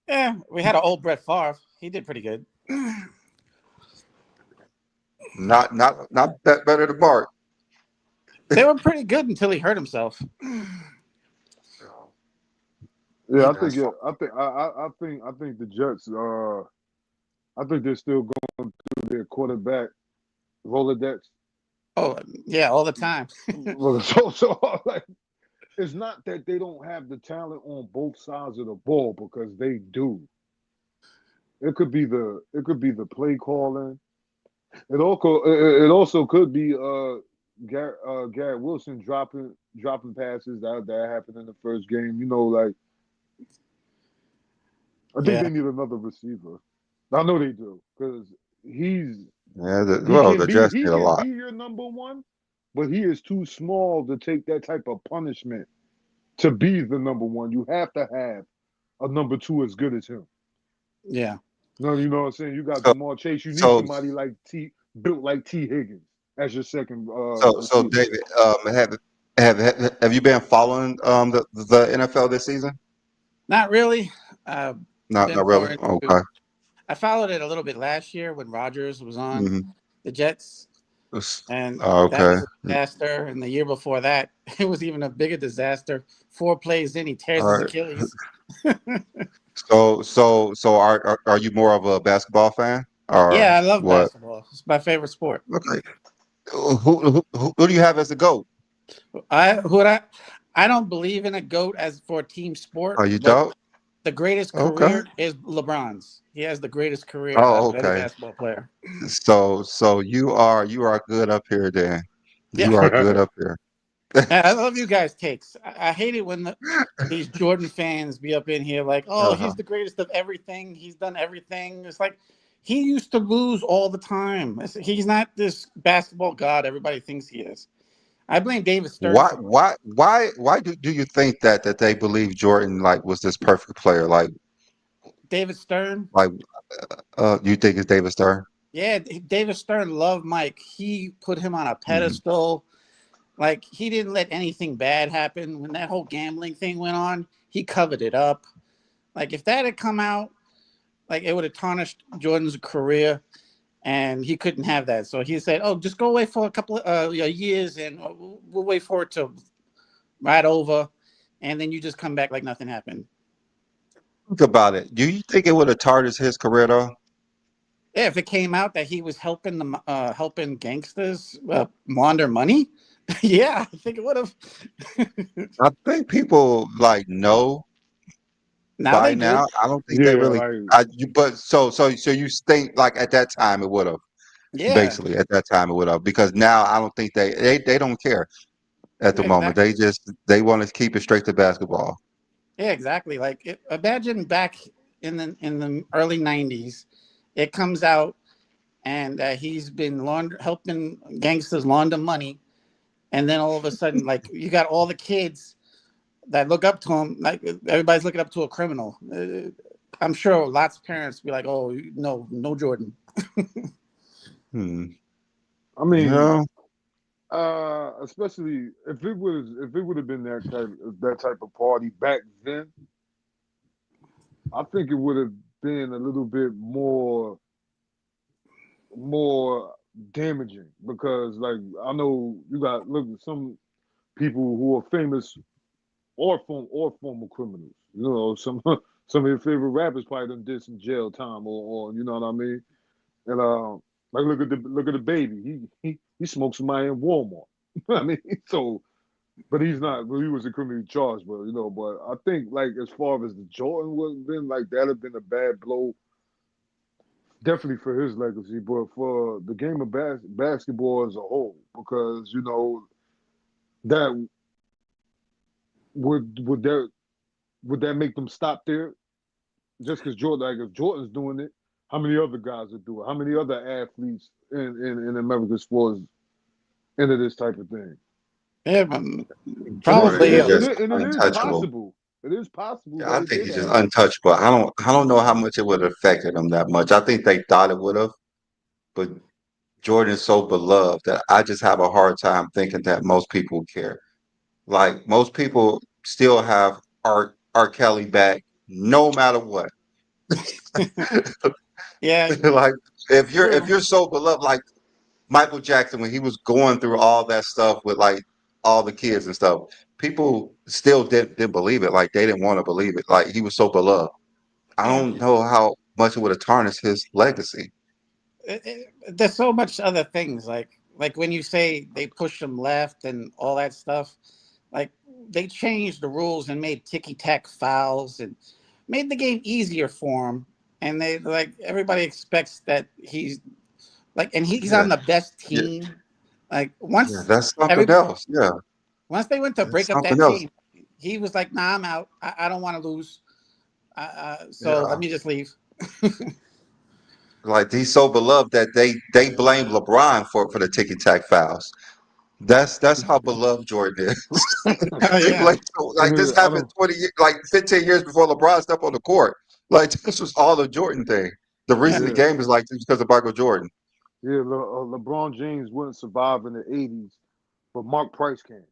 Yeah, we had an old Brett Favre. He did pretty good. Not better than Bart. They were pretty good until he hurt himself. Yeah, I That's think fine. yeah, I think the Jets. I think they're still going through their quarterback Rolodex. Oh yeah, all the time. So like it's not that they don't have the talent on both sides of the ball because they do. It could be the play calling. It also could be Garrett Wilson dropping passes that happened in the first game. Like I think Yeah, they need another receiver. I know they do because he's Yeah, he well, can the be Jets he need a can lot. be your number one, but he is too small to take that type of punishment to be the number one. You have to have a number two as good as him. yeah. No, you know what I'm saying? You got So, Jamal Chase. You need so, somebody like built like T Higgins as your second so, receiver. David, have you been following the NFL this season? Not really. I've Not been really. more into. Okay. I followed it a little bit last year when Rodgers was on Mm-hmm. the Jets, and that Okay. was a disaster. And the year before that, it was even a bigger disaster. 4 plays in, he All tears his right. Achilles. So are you more of a basketball fan Yeah, or I love what? basketball. It's my favorite sport. Okay. Who do you have as the GOAT? I who would I don't believe in a goat as for a team sport, Are you but don't? the greatest Okay. career is LeBron's. He has the greatest career out Oh, of any okay. basketball player. So you are good up here then. Yeah, You are good up here. I love you guys' takes. I hate it when these Jordan fans be up in here like, "Oh, Uh-huh. he's the greatest of everything. He's done everything." It's like he used to lose all the time. He's not this basketball god everybody thinks he is. I blame David Stern Why for it. why why do you think that they believe Jordan like was this perfect player? David Stern, Like you think it's David Stern? yeah, David Stern loved Mike. He put him on a Mhm. pedestal. Like he didn't let anything bad happen when that whole gambling thing went on. He covered it up. Like if that had come out, like it would have tarnished Jordan's career, and he couldn't have that. So he said, "Oh, just go away for a couple of years, and we'll wait for it to ride over, and then you just come back like nothing happened." Think about it. Do you think it would have tarnished his career though? Yeah, if it came out that he was helping gangsters launder money, yeah, I think it would have. I think people like know Now by they do. now. I don't think they Yeah, really. like But so you think like at that time it would have. Yeah, Basically, at that time it would have because now I don't think they don't care at the moment. exactly. They want to keep it straight to basketball. Yeah, exactly. Like imagine back in the early '90s, it comes out and he's been helping gangsters launder money, and then all of a sudden, like you got all the kids that look up to him, like everybody's looking up to a criminal. I'm sure lots of parents be like, "Oh, no, no Jordan." Hmm. I mean, Yeah. especially if it would have been that type of party back then, I think it would have been a little bit more damaging because like I know you got look at some people who are famous or former criminals. Some some of your favorite rappers probably done did some jail time or you know what I mean. And like look at the baby. He smoked somebody in Walmart. I mean, so but he's not. Well, he was a criminally charged, but I think like as far as the Jordan would have been, like that'd have been a bad blow, definitely for his legacy, but for the game of basketball as a whole, because that would that would that make them stop there just because Jordan, like if Jordan's doing it, how many other guys would do it? How many other athletes in American sports into this type of thing? Yeah, And it, Jordan and probably. it, is and just it, and it is untouchable. possible. It is possible Yeah, that I it think did he's just happen. untouchable. I don't know how much it would have affected him that much. I think they thought it would have, but Jordan is so beloved that I just have a hard time thinking that most people care. Like most people still have R. Kelly back no matter what. Yeah, Like if true. you're so beloved, like Michael Jackson when he was going through all that stuff with like all the kids and stuff, people still didn't believe it. Like they didn't want to believe it. Like he was so beloved. I Yeah, don't know how much it would have tarnished his legacy. there's so much other things like when you say they push him left and all that stuff. Like they changed the rules and made ticky-tack fouls and made the game easier for him. And they like everybody expects that he's like, and he's Yeah, on the best yeah, team. Like yeah. That's something every else. Yeah, once they went to that's break up something that else. team, he was like, "Nah, I'm out. I don't want to lose. So let Yeah, me just leave." like he's so beloved that they blame LeBron for the ticky tack fouls. That's how beloved Jordan is. Oh They yeah, blame like this And I happened don't. 20 years, like 15 years before LeBron stepped on the court. Like this was all a Jordan thing. The yeah. reason the Yeah, game is like this is because of Michael Jordan. yeah. LeBron James wouldn't survive in the '80s, but Mark Price can.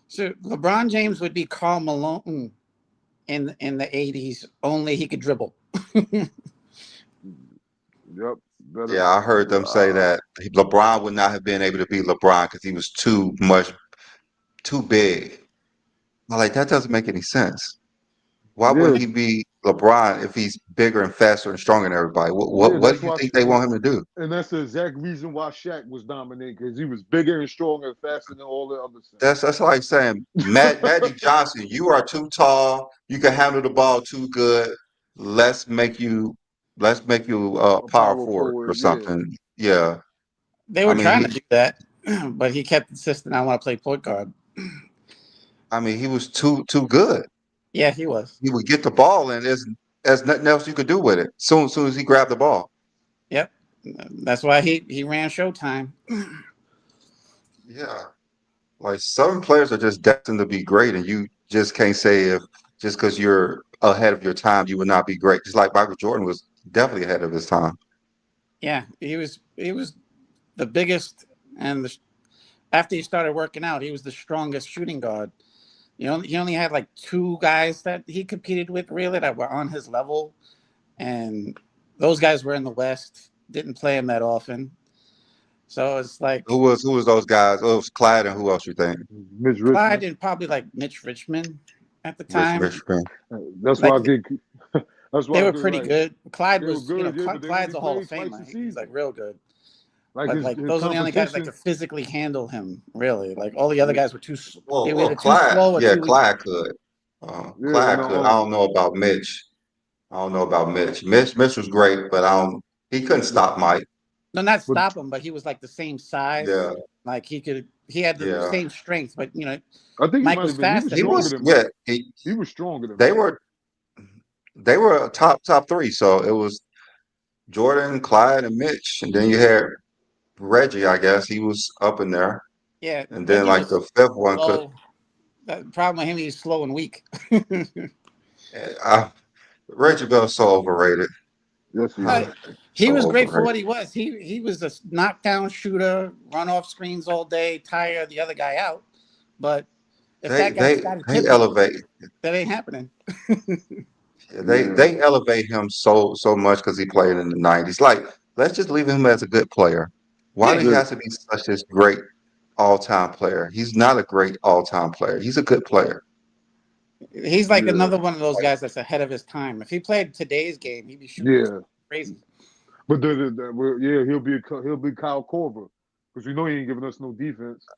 So LeBron James would be Karl Malone in the '80s. Only he could dribble. Yep. Better. Yeah, I heard them say that LeBron would not have been able to beat LeBron because he was too big. I'm like that doesn't make any sense. Why would Yeah, he be LeBron if he's bigger and faster and stronger than everybody? yeah. What That's do you why, think they want him to do? and that's the exact reason why Shaq was dominating because he was bigger and stronger and faster than all the other That's like saying Magic centers. Johnson, you are too tall, you can handle the ball too good. Let's make you let's make you a A power power forward or forward. Yeah, something. Yeah. They I were mean trying to he do that, but he kept insisting, "I want to play point guard." I mean he was too good. Yeah, he was. He would get the ball and there's nothing else you could do with it. Soon as he grabbed the ball. Yep, that's why he ran Showtime. Yeah. Like some players are just destined to be great and you just can't say if just because you're ahead of your time you would not be great. Just like Michael Jordan was definitely ahead of his time. Yeah, he was the biggest, and after he started working out, he was the strongest shooting guard. He only had like two guys that he competed with really that were on his level, and those guys were in the West. Didn't play him that often, so it's like Who was those guys? Oh, it was Clyde and who else you think? Mitch Clyde Richmond. and probably like Mitch Richmond at the Rich time. Michigan. That's why I Like get. That's they why I were get pretty like good. Clyde they were was, good, yeah, but they Clyde's only a Hall of played twice a Famer. He's like season. real good. Like But like his those are the only guys that competition. could physically handle him. Really, like all the other Yeah, guys were they were Well, either too Clyde, slow or yeah, too weak. Clyde could. yeah, and Clyde could. I don't know about Mitch. I don't know about Mitch. Mitch was great, but I don't. He couldn't stop Mike. No, not but stop him, but he was like the same size. Yeah, Like he had the yeah. same strength, but I think he Mike might was have been. He was faster He than stronger was. him. than Yeah, Mike. He was stronger than they Mike. were. They were a top three. So it was Jordan, Clyde, and Mitch, and then you had Reggie. I guess he was up in there, Yeah, and then Reggie like was the fifth one could. slow. The problem with him, he's slow and weak. Uh, Reggie Bell's so overrated. Yes, he Uh, is. he So was great for what overrated. he was. He was a knockdown shooter, run off screens all day, tire the other guy out. But if They that guy they Scottie they Pippen, elevate. that ain't happening. They Yeah, they elevate him so much because he played in the '90s. Like, let's just leave him as a good player. Why Yeah, do he he, yeah, has to be such this great all-time player? He's not a great all-time player. He's a good player. he's like yeah, another one of those guys that's ahead of his time. If he played today's game, he'd be shooting yeah. crazy. But yeah, he'll be Kyle Korver because we know he ain't giving us no defense.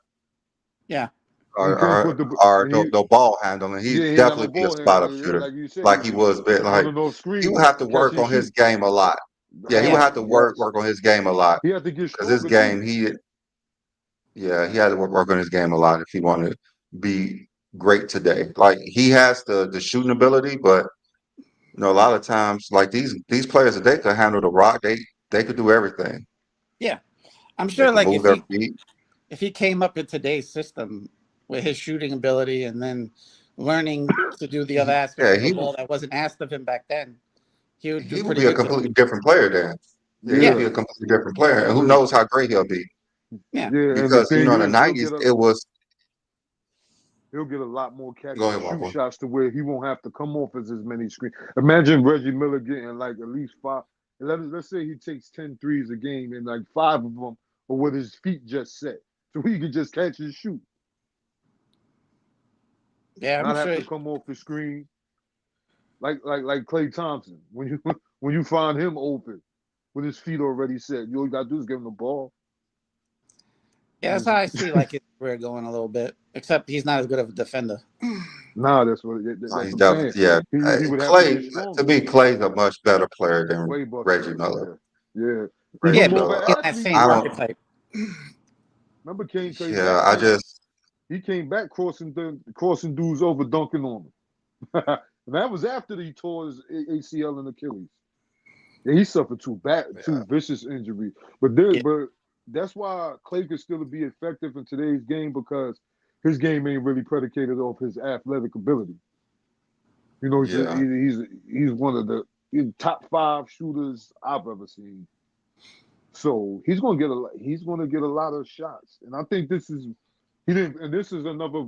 Yeah, And he Or couldn't or, put the or and the, he the ball handling. yeah He'd he ain't got no definitely be a ball spot-up handling. Yeah, shooter like you said, like he was. But like running off he would screens, have to work catching on his shoot. game a lot. Yeah, he would yeah. have to work Yes, work on his game a lot he had to get because his stronger too. game he had to work on his game a lot if he wanted to be great today. Like he has the shooting ability, but a lot of times, like these players, if they could handle the rock, they could do everything. Yeah, I'm They sure. could Like move their feet. if he came up in today's system with his shooting ability and then learning to do the other aspects Yeah, of the ball that wasn't asked of him back then, he would do he would pretty be a good today. completely different player then. Yeah, he'll Yeah, be Yeah, a completely different player, and who but knows how great he'll be yeah, yeah, and the because thing in the is, '90s it was. he'll get a lot more catch Go and ahead, shoot Waffle. shots to where he won't have to come off as many screens. Imagine Reggie Miller getting like at least five. Let's say he takes 10 threes a game and like five of them are with his feet just set. So he can just catch and shoot, yeah. I'm not have sure. to come off the screen like Klay Thompson. When you when you find him open with his feet already set, you all you gotta do is give him the ball. Yeah, And that's how I see like his career going a little bit. except he's not as good of a defender. Nah, that's what He's I'm saying. definitely, yeah. He would have to Clay, be to stronger. me, Clay's a much better player than Way better Reggie player. Miller. Yeah. He's Reggie Yeah, more of because Miller. an he's in that athlete, same I though. don't. archetype. Remember Kane came Yeah, back I like just. he came back crossing dudes over, dunking on them. And that was after he tore his ACL and Achilles. Yeah, he suffered Yeah, two vicious injuries. Yeah, But that's why Clay could still be effective in today's game because his game ain't really predicated off his athletic ability. You know, yeah, he's one of the top 5 shooters I've ever seen. So he's gonna get a lot of shots, and I think this is he didn't. And this is another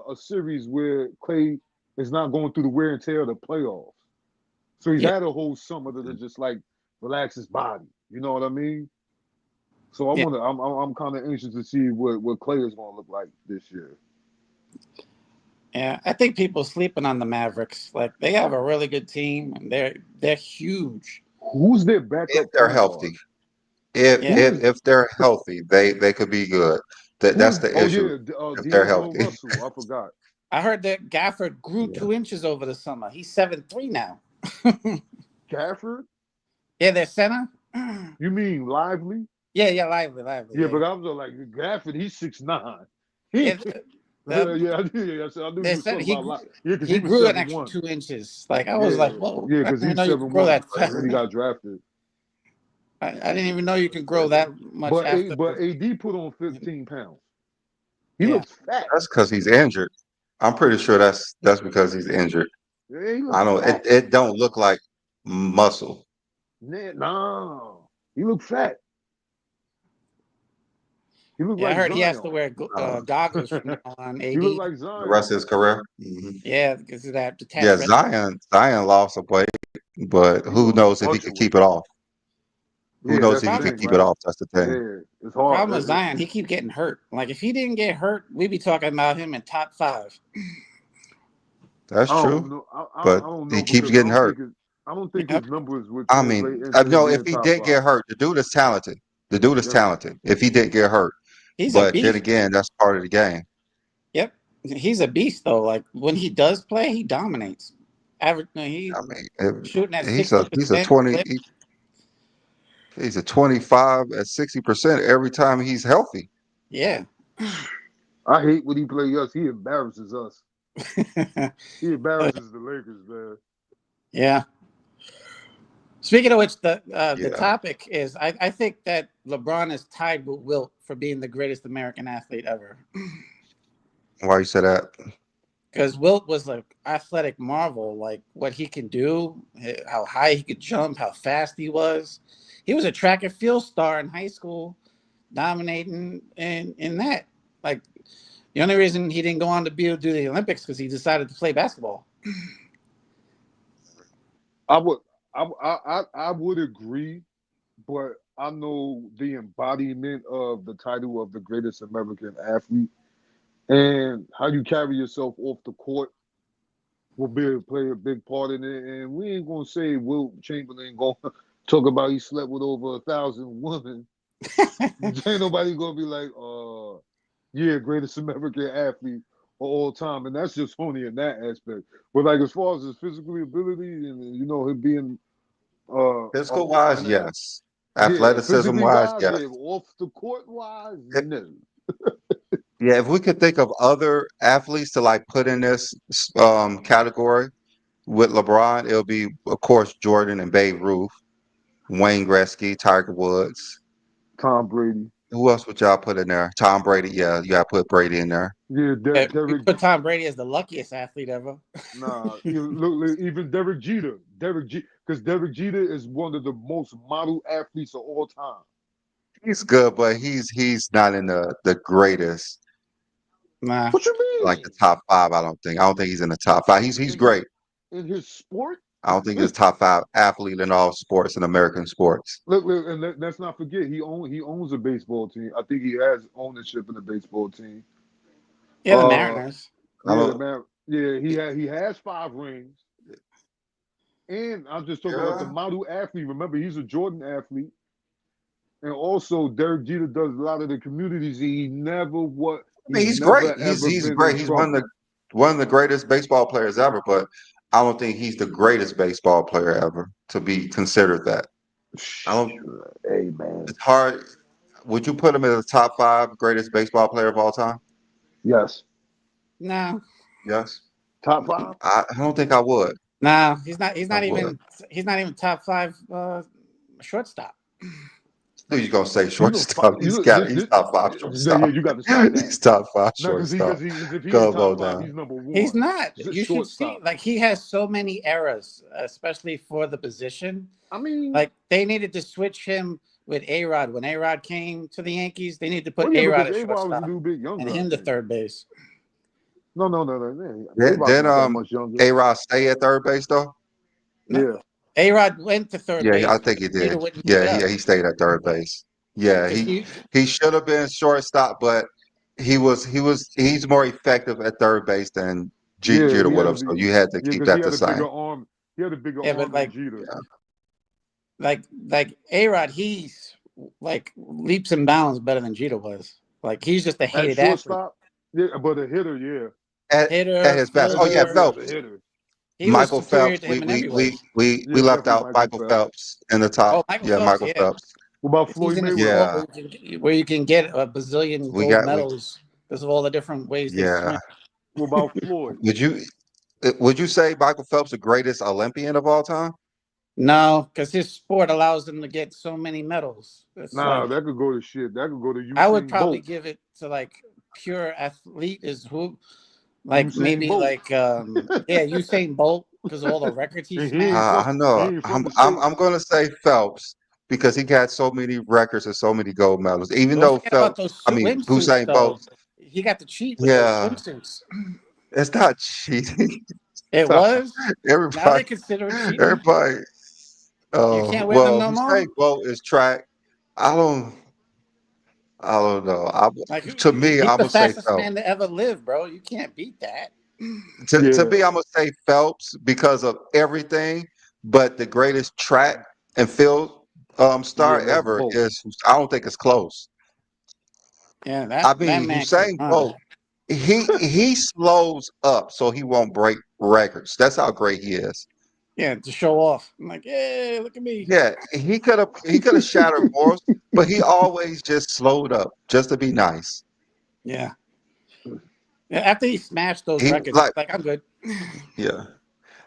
a series where Clay is not going through the wear and tear of the playoffs. So he's yeah, had a whole summer to just like relax his body. You know what I mean? So yeah. I'm kind of anxious to see what Clay is going to look like this year. Yeah, I think people sleeping on the Mavericks. Like they have a really good team, and they're huge. Who's their if backup they're point guard? healthy, if Yeah, Who if is if they're healthy, they could be good. who That's is? the Oh issue. yeah, If they're D'Angelo healthy. Russell. I forgot. I heard that Gafford grew Yeah. 2 inches over the summer. He's 7'3" now. Gafford? Yeah, their center. Yeah, You mean Lively? yeah, lively, lively. Yeah, Yeah, but I was like Gafford. He's 6'9". He, yeah. The, yeah. I knew you their was center, talking about Lively. Yeah, because he he was grew an seven extra one. 2 inches. Like I was like, Yeah, whoa! yeah, I because didn't even he's know you could seven grow one that But fast. when he got drafted. I didn't even know you could grow that much after. But AD put on 15 pounds. He Yeah, looks fat. that's because he's injured. I'm pretty sure that's because he's injured. Yeah, he I looks don't. It fat. it don't look like muscle. Nah, he look fat. He look yeah. I like heard he has to Zion. wear Uh, goggles from now on. He look AD. like the rest of Zion. his career. Yeah, because of that Yeah, detached red. Zion lost some weight, but He who lost a knows if he bunch could of keep weight. it off? Who Yeah, knows that's if the he Problem, could thing, keep it right? off? That's the thing. Yeah, it's hard. problem with Zion, he keep getting hurt. Like if he didn't get hurt, we'd be talking about him in top 5. That's I don't true, know. I but don't he know keeps because getting hurt. I don't think Yep. his numbers would I translate mean, into him no, if being he top did get 5. hurt, the dude is talented. The dude is Yes, talented. If he did get hurt, He's a but then beast. again, that's part of the game. Yep. He's a beast though. Like when he does play, he dominates. Average, no, he I mean, shooting at he's a 60%. 20. He's a 25 at 60% every time he's healthy. Yeah. I hate when he play us. He embarrasses us. He embarrasses the Lakers, man. Yeah. Speaking of which, the Yeah. topic is I think that LeBron is tied with Wilt for being the greatest American athlete ever. Why you say that? Because Wilt was an athletic marvel, like what he can do, how high he could jump, how fast he was. He was a track and field star in high school, dominating in that. Like the only reason he didn't go on to do the Olympics because he decided to play basketball. I would I would agree, but I know the embodiment of the title of the greatest American athlete and how you carry yourself off the court will play a big part in it. And we ain't gonna say Will Chamberlain gonna talk about he slept with over 1,000 women. Ain't nobody gonna be like, yeah, greatest American athlete of all time, and that's just only in that aspect. But like as far as his physical ability and him being Physical wise, an yes. yeah, Athleticism physically wise, wise, yes. yeah, off the court wise, If, no. yeah, if we could think of other athletes to like put in this category with LeBron, it'll be of course Jordan and Babe Ruth, Wayne Gretzky, Tiger Woods. Tom Brady, Who else would y'all put in there? Tom Brady, yeah, you gotta put Brady in there. yeah, We Derek. put Tom Brady as the luckiest athlete ever. Nah, look, even Derek Jeter, because Derek Jeter is one of the most model athletes of all time. He's good, but he's not in the greatest, Nah. What you like the mean? top five. I don't think he's in the top five. He's In his great. in his sport? I don't think he's top five athlete in all sports in American sports. Look, and let's not forget he owns a baseball team. I think he has ownership in the baseball team. Yeah, the Uh, Mariners. I yeah, don't. man. Yeah, he has 5 rings. And I'm just talking about the Yeah, model athlete. Remember, he's a Jordan athlete. And also, Derek Jeter does a lot of the communities. He never what I mean, He's he's great. never ever He's been in great. He's trouble. one of the greatest baseball players ever. But I don't think he's the greatest baseball player ever to be considered that. I don't. Hey man, It's hard. Would you put him in the top five greatest baseball player of all time? yes, No, Yes. top five. I don't think I would. no, he's not. I would. He's not even top five shortstop. Who you gonna say You know, shortstop? He's top five yeah, shortstop. you got to stop that. He's top five No, shortstop. because if he in Come top on five, now. he's number He's one. not. You should see, Shortstop. like, he has so many errors, especially for the position. I mean, Like, they needed to switch him with A-Rod. When A-Rod came to the Yankees, they needed to well, put yeah, A-Rod because at A-Rod was a shortstop little bit and younger, I him to think. third base. No. Man. Then, A-Rod then not that much younger. A-Rod stay at third base though. No, Yeah. A-Rod went to third Yeah, I base. think he Jeter did. wouldn't move Yeah, up he stayed at third base. Yeah, because he should have been shortstop, but he's more effective at third base than Yeah, Jeter he would had to have. be. So you had to Yeah, keep because he that had the a bigger same. arm. He had a bigger yeah, but arm than Jeter. like A-Rod, he's like leaps and bounds better than Jeter was. Like, he's just a At hated athlete. shortstop, yeah, but a hitter, yeah. At Hitter, his best. As Oh a yeah, hitter, fielder. as a Phelps. hitter. He was Michael superior Phelps. to him in every way. We Yeah, left definitely out Michael Michael Phelps. Phelps in the top. Oh, Michael Yeah, Phelps, Michael yeah. Phelps. What about 'Cause he's Floyd in a Mayweather? sport Yeah, where you can get a bazillion we gold got we medals because of all the different ways they yeah. swim. What about Floyd? Would you would you say Michael Phelps the greatest Olympian of all time? No, because his sport allows them to get so many medals. It's Nah, like that could go to shit. That could go to I would Usain probably Bolt. give it to like pure athlete is who, like Usain maybe Bolt. like yeah, Usain Bolt because of all the records he And he ain't from smashed. I he know. ain't from the I'm States. going to say Phelps because he got so many records and so many gold medals. Even Don't though forget about Phelps, those I mean swimsuits Usain Bolt, though. He got to cheat with those yeah, swimsuits. it's not cheating. It was. Now everybody, they consider it cheating. everybody. You Oh can't wear them well, no more. Usain Bolt is track. I don't. I don't know. Like To me, he's I'm the gonna say fastest Phelps. man to ever live, bro. You can't beat that. To Yeah. me, I'm gonna say Phelps because of everything. But the greatest track and field Yeah, star that's ever Bolt. is. I don't think it's close. Yeah, I that mean, man can Usain run. Bolt, he slows up so he won't break records. That's how great he is. Yeah, to show off. I'm like, hey, look at me. Yeah, he could have shattered more, but he always just slowed up just to be nice. Yeah. Yeah, after he smashed those He records, like he's like, I'm good. yeah.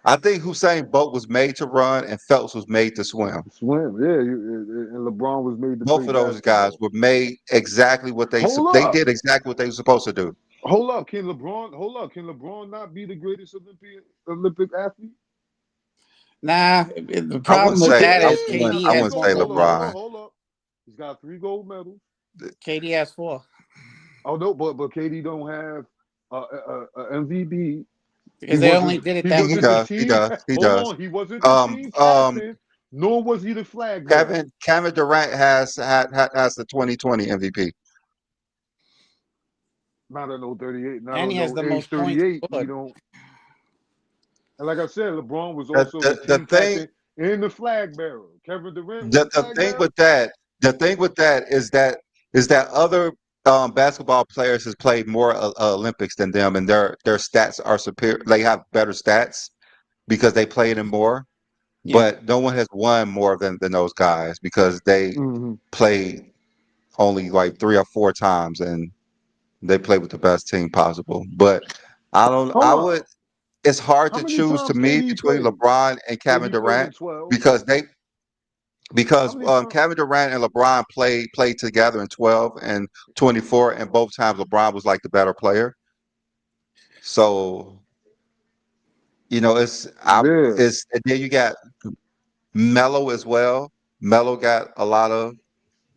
I think Usain Bolt was made to run and Phelps was made to swim. Swim. Yeah. And LeBron was made to play Both of those guys basketball. were made exactly what Hold they up. did exactly what they were supposed to do. Hold up. Can LeBron hold up? Can LeBron not be the greatest Olympic athlete? Nah, the I wouldn't problem with say that I is He wouldn't KD got I three has wouldn't more gold. say gold LeBron. medals. Hold up. He's got 3 gold medals. KD has 4 Oh no, but KD don't have MVP. because they only did it He that He wasn't one the year. does. He team. does. He Hold does. on, he wasn't the Um team um captain, nor was he the flag bearer. Kevin Durant has the 2020 MVP. Not at no 38, not And on he has no the age most points 38. He scored. don't. And like I said, LeBron was The, also the the, the team thing captain and the flag bearer. Kevin Durant was the, the the flag thing bearer. with that the thing with that is that other basketball players has played more Olympics than them, and their stats are superior. They have better stats because they played in more. Yeah. But no one has won more than those guys because they Mm-hmm. played only like 3 or 4 times, and they played with the best team possible. But I don't. Hold I on. would. It's hard How to many choose to times me KD between played? LeBron and Kevin KD played in Durant 12. because How many times? Kevin Durant and LeBron played together in 12 and 24, and both times LeBron was like the better player. So Yeah. and then you got Melo as well. Melo got a lot of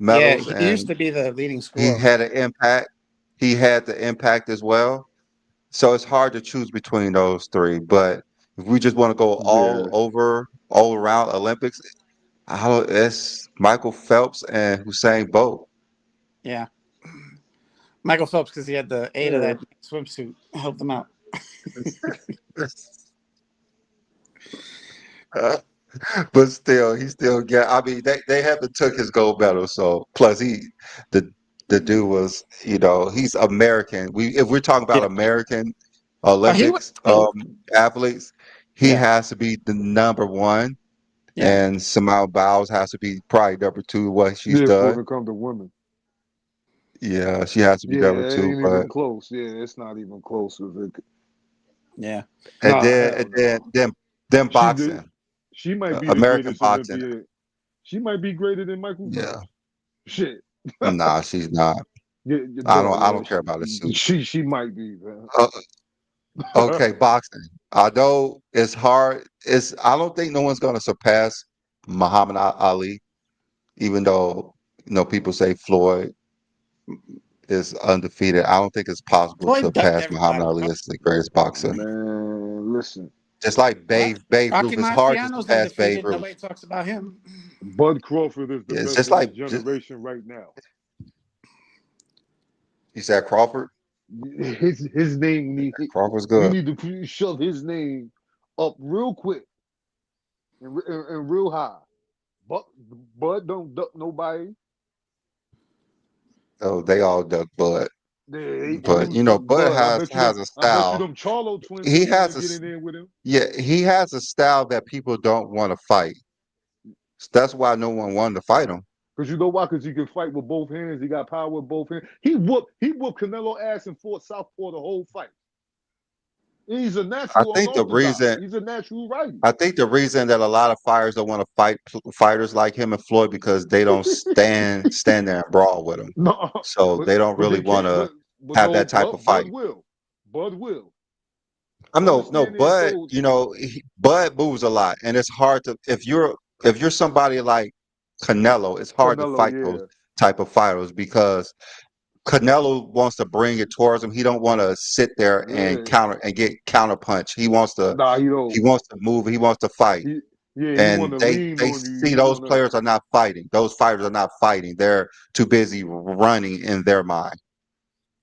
Yeah, medals, he used and to be the leading he scorer. had an impact. He had the impact as well. So it's hard to choose between those three. But if we just want to go Yeah. all around Olympics, it's Michael Phelps and Usain Bolt. Yeah. Michael Phelps, because he had the 8 of Yeah. that swimsuit, helped him out. But still, he still got. I mean, they haven't took his gold medal. So plus the the dude was, he's American. If we're talking about Yeah. American He was. Olympics athletes, he Yeah. has to be the number one, Yeah. and Simone Biles has to be probably number two. What she's Yeah, for done, when it comes to women. yeah, she has to be Yeah, number it two. ain't But even close. Yeah, it's not even close. Yeah. and Nah, then hell and then no. then then She did. boxing, She might be the American greatest boxing. Olympiad. She might be greater than Michael Yeah, Phelps. Shit. nah, she's not. Yeah, I bro. don't. I Yeah, don't care about the suit. she might be, man. Uh, okay, boxing. Although it's hard, I don't think no one's going to surpass Muhammad Ali. Even though people say Floyd is undefeated, I don't think it's possible to Floyd ducked pass Muhammad everybody, Ali bro. as the greatest boxer. Man, listen. Just like What? Babe Rocky Ruth, it's hard just to Marciano's pass Babe undefeated. Ruth. Nobody talks about him. Bud Crawford is the It's best just of this like generation right now. you said Crawford. His name Crawford's you good. need to shove his name up real quick and real high. But Bud don't duck nobody. Oh, they all duck Bud, They but always duck Bud Bud. has a I bet you style. them Charlo twins He don't want to has get in there with him. he has a style that people don't want to fight. That's why no one wanted to fight him. Cause you know why? Cause he can fight with both hands. He got power with both hands. He whooped Canelo ass and fought Southpaw the whole fight. He's a I natural think the unorthodox. reason He's a natural righty. I think the reason that a lot of fighters don't want to fight fighters like him and Floyd because they don't stand there and brawl with him. No, So but they don't but really they want can't. to But have no, that type of Bud fight. will. Bud will. I know, no, Understand there. Bud, So Bud moves a lot, and it's hard to if you're somebody like Canelo, it's hard to Canelo, fight those yeah, type of fighters because Canelo wants to bring it towards him. He don't want to sit there and yeah. counter and get counter punch. Nah, he He don't. wants to move. He wants to fight. He yeah, he want And to they lean they on you. see He those want to. players are not fighting. Those fighters are not fighting. They're too busy running in their mind.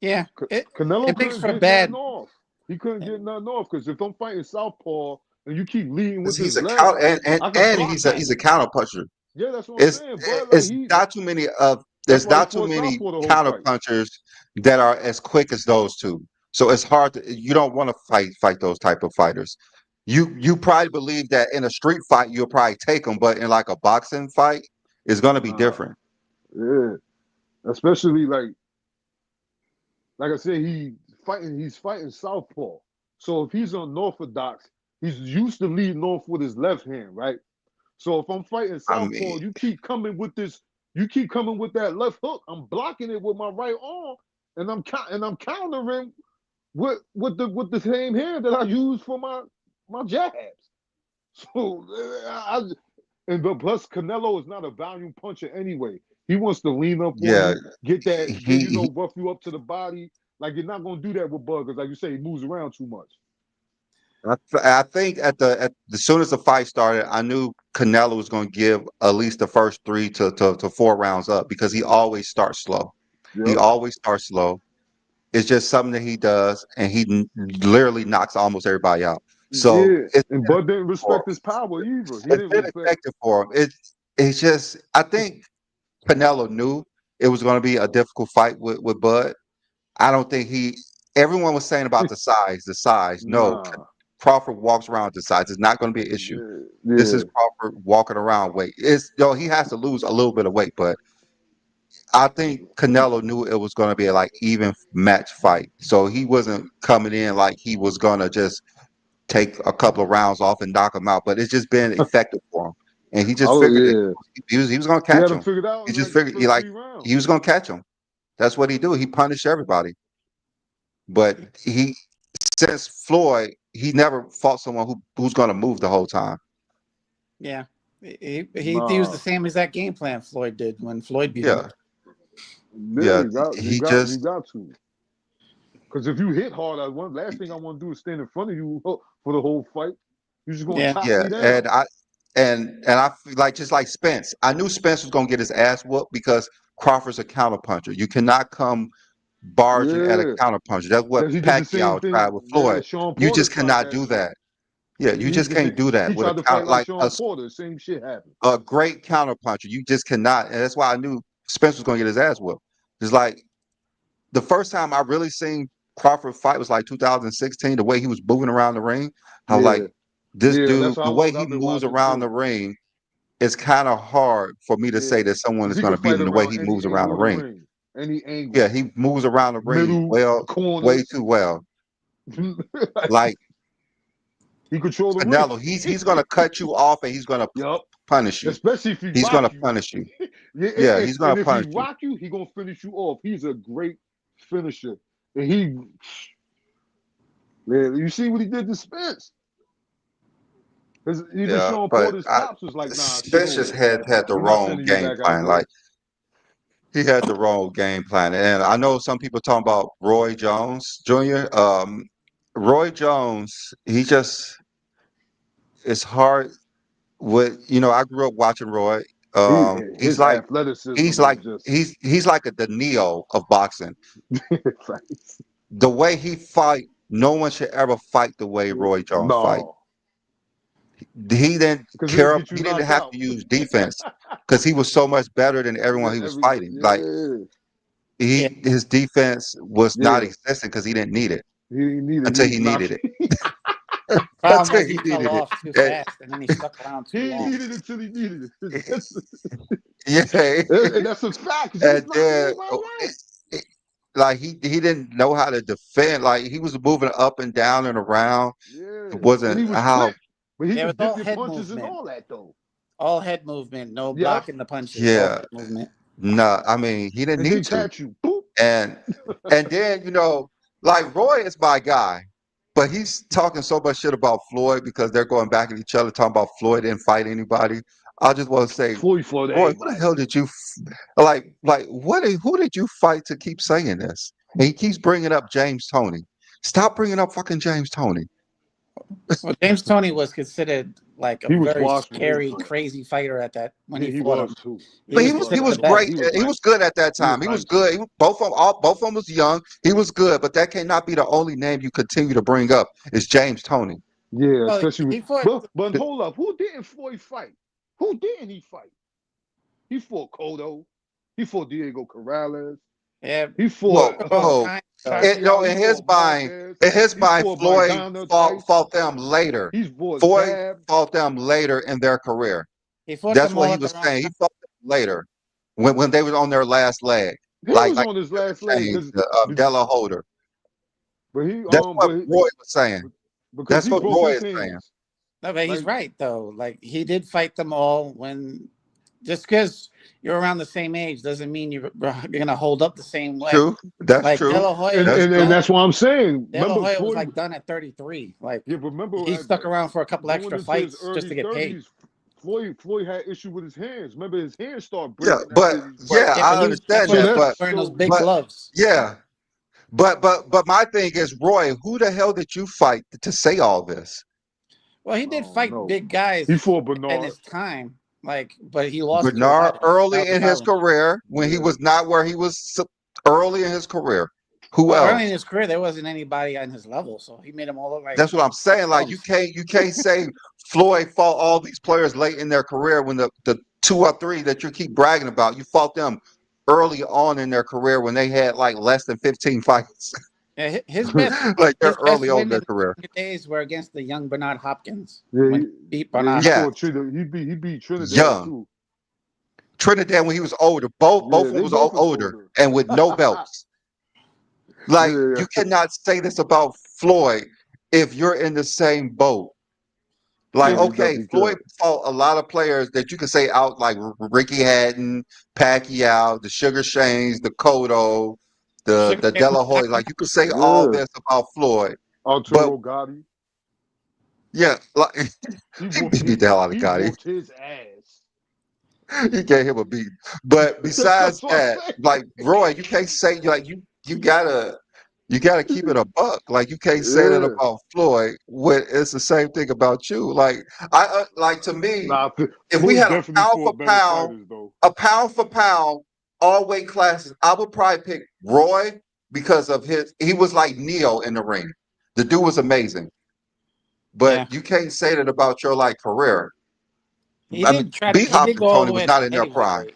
Yeah. It Canelo makes couldn't for a get nothing bad. off. He couldn't get nothing off because if I'm fighting Southpaw and you keep leading 'Cause with he's this a left, counter and, and, I could and block he's a that. he's a counter puncher. Yeah, that's what I'm It's saying. But like it's not too many of that's there's why he not too fought many Southpaw the whole counter fight. punchers that are as quick as those two. So it's hard to you don't want to fight those type of fighters. You probably believe that in a street fight you'll probably take them, but in like a boxing fight, it's gonna be Nah, different. yeah. Especially like I said, he's fighting Southpaw. So if he's unorthodox, he's used to leading off with his left hand, right? So if I'm fighting I mean, Southpaw, you keep coming with that left hook. I'm blocking it with my right arm, and I'm countering with the same hand that I use for my jabs. So and but plus Canelo is not a volume puncher anyway. He wants to lean up on yeah, you, get he rough you up to the body. Like you're not gonna do that with Bud because, like you say, he moves around too much. I think at as soon as the fight started, I knew Canelo was going to give at least the first three to 4 rounds up because he always starts slow. He Yep. always starts slow. It's just something that he does, and literally knocks almost everybody out. So Yeah. And Bud didn't respect his power either. He it's didn't been respect. effective for him. It's just I think Canelo knew it was going to be a difficult fight with Bud. I don't think he. Everyone was saying about the size, the size. No, Nah. Crawford walks around with the size. It's not going to be an issue. Yeah. This Yeah. is Crawford walking around weight. He has to lose a little bit of weight, but I think Canelo knew it was going to be a like even match fight. So he wasn't coming in like he was going to just take a couple of rounds off and knock him out. But it's just been effective for him, and he just Oh figured it. yeah. He was going to He had catch him him. figured out He in just like the figured first three he rounds. was going to catch him. That's what he do. He punished everybody. But since Floyd, he never fought someone who's going to move the whole time. Yeah. He used the Nah. same exact game plan Floyd did when Floyd beat him. Yeah, Yeah, yeah. you got to. Because if you hit hard, last thing I want to do is stand in front of you for the whole fight. You're just gonna Yeah. chop Yeah, me down. I feel like just like Spence. I knew Spence was gonna get his ass whooped because Crawford's a counter puncher. You cannot come barging at a Yeah, counter puncher. That's what he did the same Pacquiao tried thing. with Yeah, Floyd. Sean You Porter just tried cannot that do shit. that. Yeah, you just can't do that He with a tried to counter fight like like Sean Porter. Same shit happened. a great counter puncher. You just cannot, and that's why I knew Spence was gonna get his ass whooped. It's like the first time I really seen Crawford fight was like 2016. The way he was moving around the ring, I was Yeah, like, this yeah. That's dude, the how way long he I've been moves watching around too. the ring, it's kind of hard for me to Yeah, say that someone because is he going can to beat fight him the way around he any moves around angle the of the ring. ring, any Yeah, angle, he moves around the ring middle, well, way corners. too well. Like, Like he control the ring. Canelo, he's going to cut you off and he's going to Yup. punish you. Especially if he He's going rock to you. punish you. Yeah, Yeah, he's going and to if he punish you. rock you, he gonna finish you off. He's a great finisher. And he, man, you see what he did to Spence? Even Yeah, Sean but Porter's pops was like, "Nah, get Spence just over it. had the We're not wrong sending you game back out plan. there." Like he had the wrong game plan. And I know some people talking about Roy Jones Jr. Roy Jones, he just it's hard with I grew up watching Roy. He's His like athleticism he's is like just he's like the Neo of boxing. like, The way he fight, no one should ever fight the way Roy Jones fight. no, He didn't because he'll care. get you He didn't knocked have out. to use defense because he was so much better than everyone he was fighting. Like Yeah, Yeah, his defense was not yeah. existent because he didn't need it He didn't need it. until He he knocked. needed it. problem Until was he he fell needed it. off too And, fast, and then he stuck around too He ain't long. needed it till he needed it. yeah, And that's a fact. 'Cause he was and knocking then everybody out. it- like he didn't know how to defend. Like he was moving up and down and around. Yeah, It and he wasn't was how. quick, but he Yeah, it was could dip all your head punches and movement, all that though. all head movement, no Yep. blocking the punches, all Yeah, head movement. no, I mean he didn't And then need to. catch you. Boop. And then like Roy is my guy, but he's talking so much shit about Floyd because they're going back at each other talking about Floyd didn't fight anybody. I just want to say, Fully fought Roy, who the everybody. hell did you like? Who did you fight to keep saying this? And he keeps bringing up James Toney. Stop bringing up fucking James Toney. Well, James Toney was considered like a He was very washed when they scary, fight. crazy fighter at that when Yeah, he he fought was him. too. He But He was he was. considered was the great. best. He was He was nice. good at that He was time. He was nice. good. Both of them was young. He was good, but that cannot be the only name you continue to bring up. Is James Toney. Yeah, Well, especially with. he fought. But hold up, who didn't Floyd fight? Who didn't he fight? He fought Cotto. He fought Diego Corrales. Yeah, He Well, fought all no, kinds though. Pacquiao. He in his fought mind, Marquez. He fought Floyd Maidana twice. fought them later. He's fought Floyd Zab. fought them later in their career. He fought That's them what all he at the was wrong saying. He time. fought them later when they was on their last leg, He was like on his Sugar last leg Shane, because, Della Holder. but he That's what but Roy was saying. because That's he what broke Roy his is saying. hands. No, but he's Like right though. Like he did fight them all when. Just because you're around the same age doesn't mean you're gonna hold up the same way. True. That's Like true. De La Hoya and, That's was and, and true. done. that's what I'm saying. De La Remember Hoya was Floyd. like done at 33. Like Yeah, but remember he stuck around for a couple going extra into his fights just early to get paid. 30s, Floyd had issue with his hands. Remember his hands started Yeah, breaking but after these yeah, fights. Yeah, but I that's understand why So he that. started that's wearing those so big But gloves. yeah, but my thing is, Roy, who the hell did you fight to say all this? Well, he I did don't fight know. big He guys fought in Bernard. his time. Like, but he lost to a Bernard lot of them. That early was the in his problem. career when he Yeah. was not where he was early in his career. Who Well, early in else? his career, there wasn't anybody on his level, so he made them all look like That's what I'm saying. Like bums. you can't say Floyd fought all these players late in their career when the two or three that you keep bragging about, you fought them early on in their career when they had like less than 15 fights. Yeah, Like they're his early best on in win their in career. the days were against the young Bernard Hopkins Yeah, when he beat Bernard he Yeah, fought Trinidad. He beat Trinidad young. too. Trinidad when he was older. Both Yeah, of them they was both was older older. and with no belts. Like Yeah, you cannot say this about Floyd if you're in the same boat. Like, yeah, you okay, definitely Floyd could. fought a lot of players that you could say out like Ricky Hatton, Pacquiao, the Sugar Shanes, the Cotto, Sugar the Ray De was La down. Hoya. Like you could say all Yeah, this about Floyd, but Arturo Gotti. yeah, like He he whooped beat the hell out of he Gotti. whooped his ass. He gave him a beat. But besides That's what I'm that, saying. like Roy, you can't say like you gotta keep it a buck. Like you can't say that Yeah. about Floyd when it's the same thing about you. Like like to me, Nah, if we Floyd had a definitely pound for fought better pound, fighters though. all weight classes, I would probably pick Roy because of he was like Neo in the ring. The dude was amazing. Yeah, But you can't say that about your like career. he I mean, did try. B He Hop did and go all Tony the way was up to not in their prime.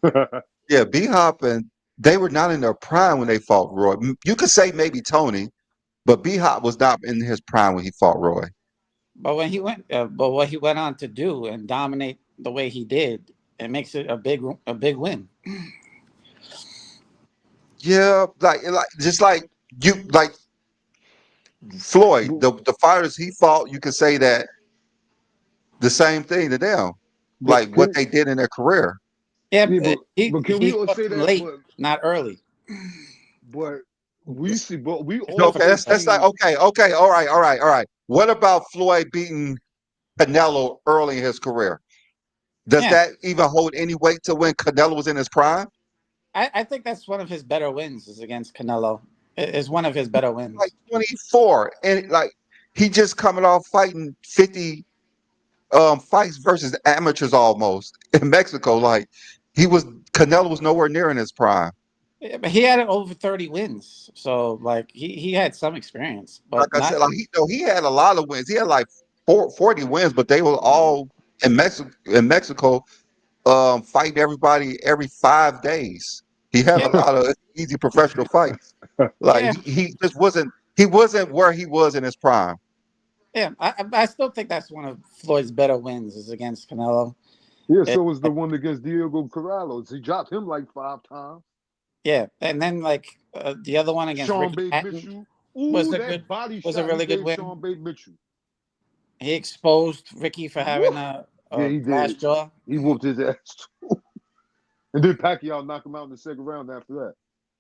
heavyweight. Yeah, B Hop and they were not in their prime when they fought Roy. You could say maybe Tony, but B Hop was not in his prime when he fought Roy. But but what he went on to do and dominate the way he did, it makes it a big win. Yeah, like just like you like Floyd, But, the fighters he fought, you could say that the same thing to them, but like what can they did in their career. Yeah, yeah, but can we he all fought say them that? late, not early. But we see, but we Okay, also that's like seen. okay, all right. What about Floyd beating Canelo early in his career? Does Yeah, that even hold any weight to when Canelo was in his prime? I think that's one of his better wins is against Canelo. It's one of his better Like wins. 24, and like he just coming off fighting 50 fights versus amateurs almost in Mexico. Like Canelo was nowhere near in his prime. Yeah, but he had over 30 wins, so like he had some experience, Like but I said, not. like he had a lot of wins. He had like 40 wins, but they were all in Mexico, fighting everybody every 5 days. He had a Yeah, lot of easy professional fights. Like yeah, he just wasn't where he was in his prime. yeah. I still think that's one of Floyd's better wins is against Canelo. Yeah, It, so was the one against Diego Corrales. He dropped him like 5 times. yeah, and then like the other one against Sean Ricky Bate Patton Mitchell. was Ooh, a that body was a shot he really good gave win. Sean Bate Mitchell. He exposed Ricky for Woo! having Yeah, a he glass did. jaw. He whooped his ass too. And then Pacquiao knocked him out in the second round after that.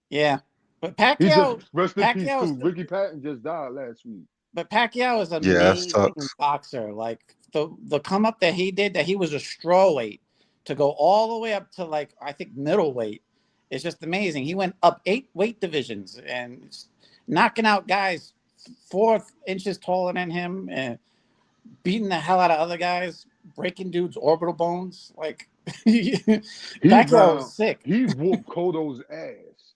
Yeah, but He just Pacquiao rest in peace Pacquiao too. Ricky Patton just died last week. But Pacquiao is Yeah, that amazing sucks. boxer. Like the come up that he did, that he was a strawweight to go all the way up to like I think middleweight. It's just amazing. He went up 8 weight divisions and knocking out guys 4 inches taller than him and beating the hell out of other guys, breaking dudes' orbital bones. Like He Pacquiao was round. sick. He whooped Cotto's ass.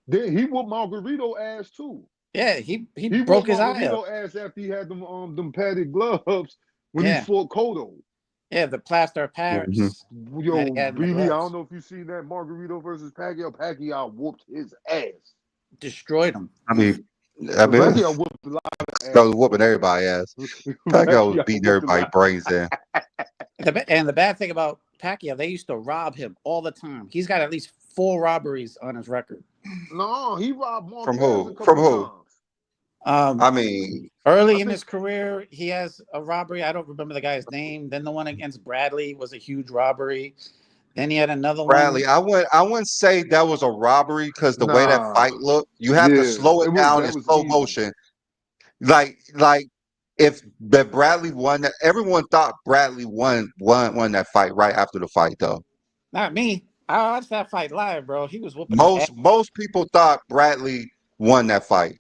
Then he whooped Margarito ass too. Yeah, he He broke whooped his eye up. Margarito ass after he had them padded gloves when he Yeah, fought Cotto. yeah, the plaster of Mhm. Paris that he Yo, had in the BD, I don't gloves know if you seen that Margarito versus Pacquiao. Pacquiao whooped his ass. destroyed him. I mean, I mean, Pacquiao whooped a lot of Pacquiao was asses, whooping man. everybody's ass. Pacquiao was Pacquiao beating whooped a everybody's lot. brains in. And the bad thing about Pacquiao, they used to rob him all the time. He's got at least 4 robberies on his record. No, he robbed From Marquez a who? From couple who? times. I Um, mean, I Early in think his career, he has a robbery. I don't remember the guy's name. Then the one against Bradley was a huge robbery. Then he had another one. Bradley, I wouldn't say that was a robbery because the way that nah. fight looked, you have to Yeah, slow it it was down that in was slow even. motion. Like if that Bradley won that, everyone thought Bradley won that fight right after the fight though. Not me. I watched that fight live, bro. He was whooping his ass. Most people thought Bradley won that fight,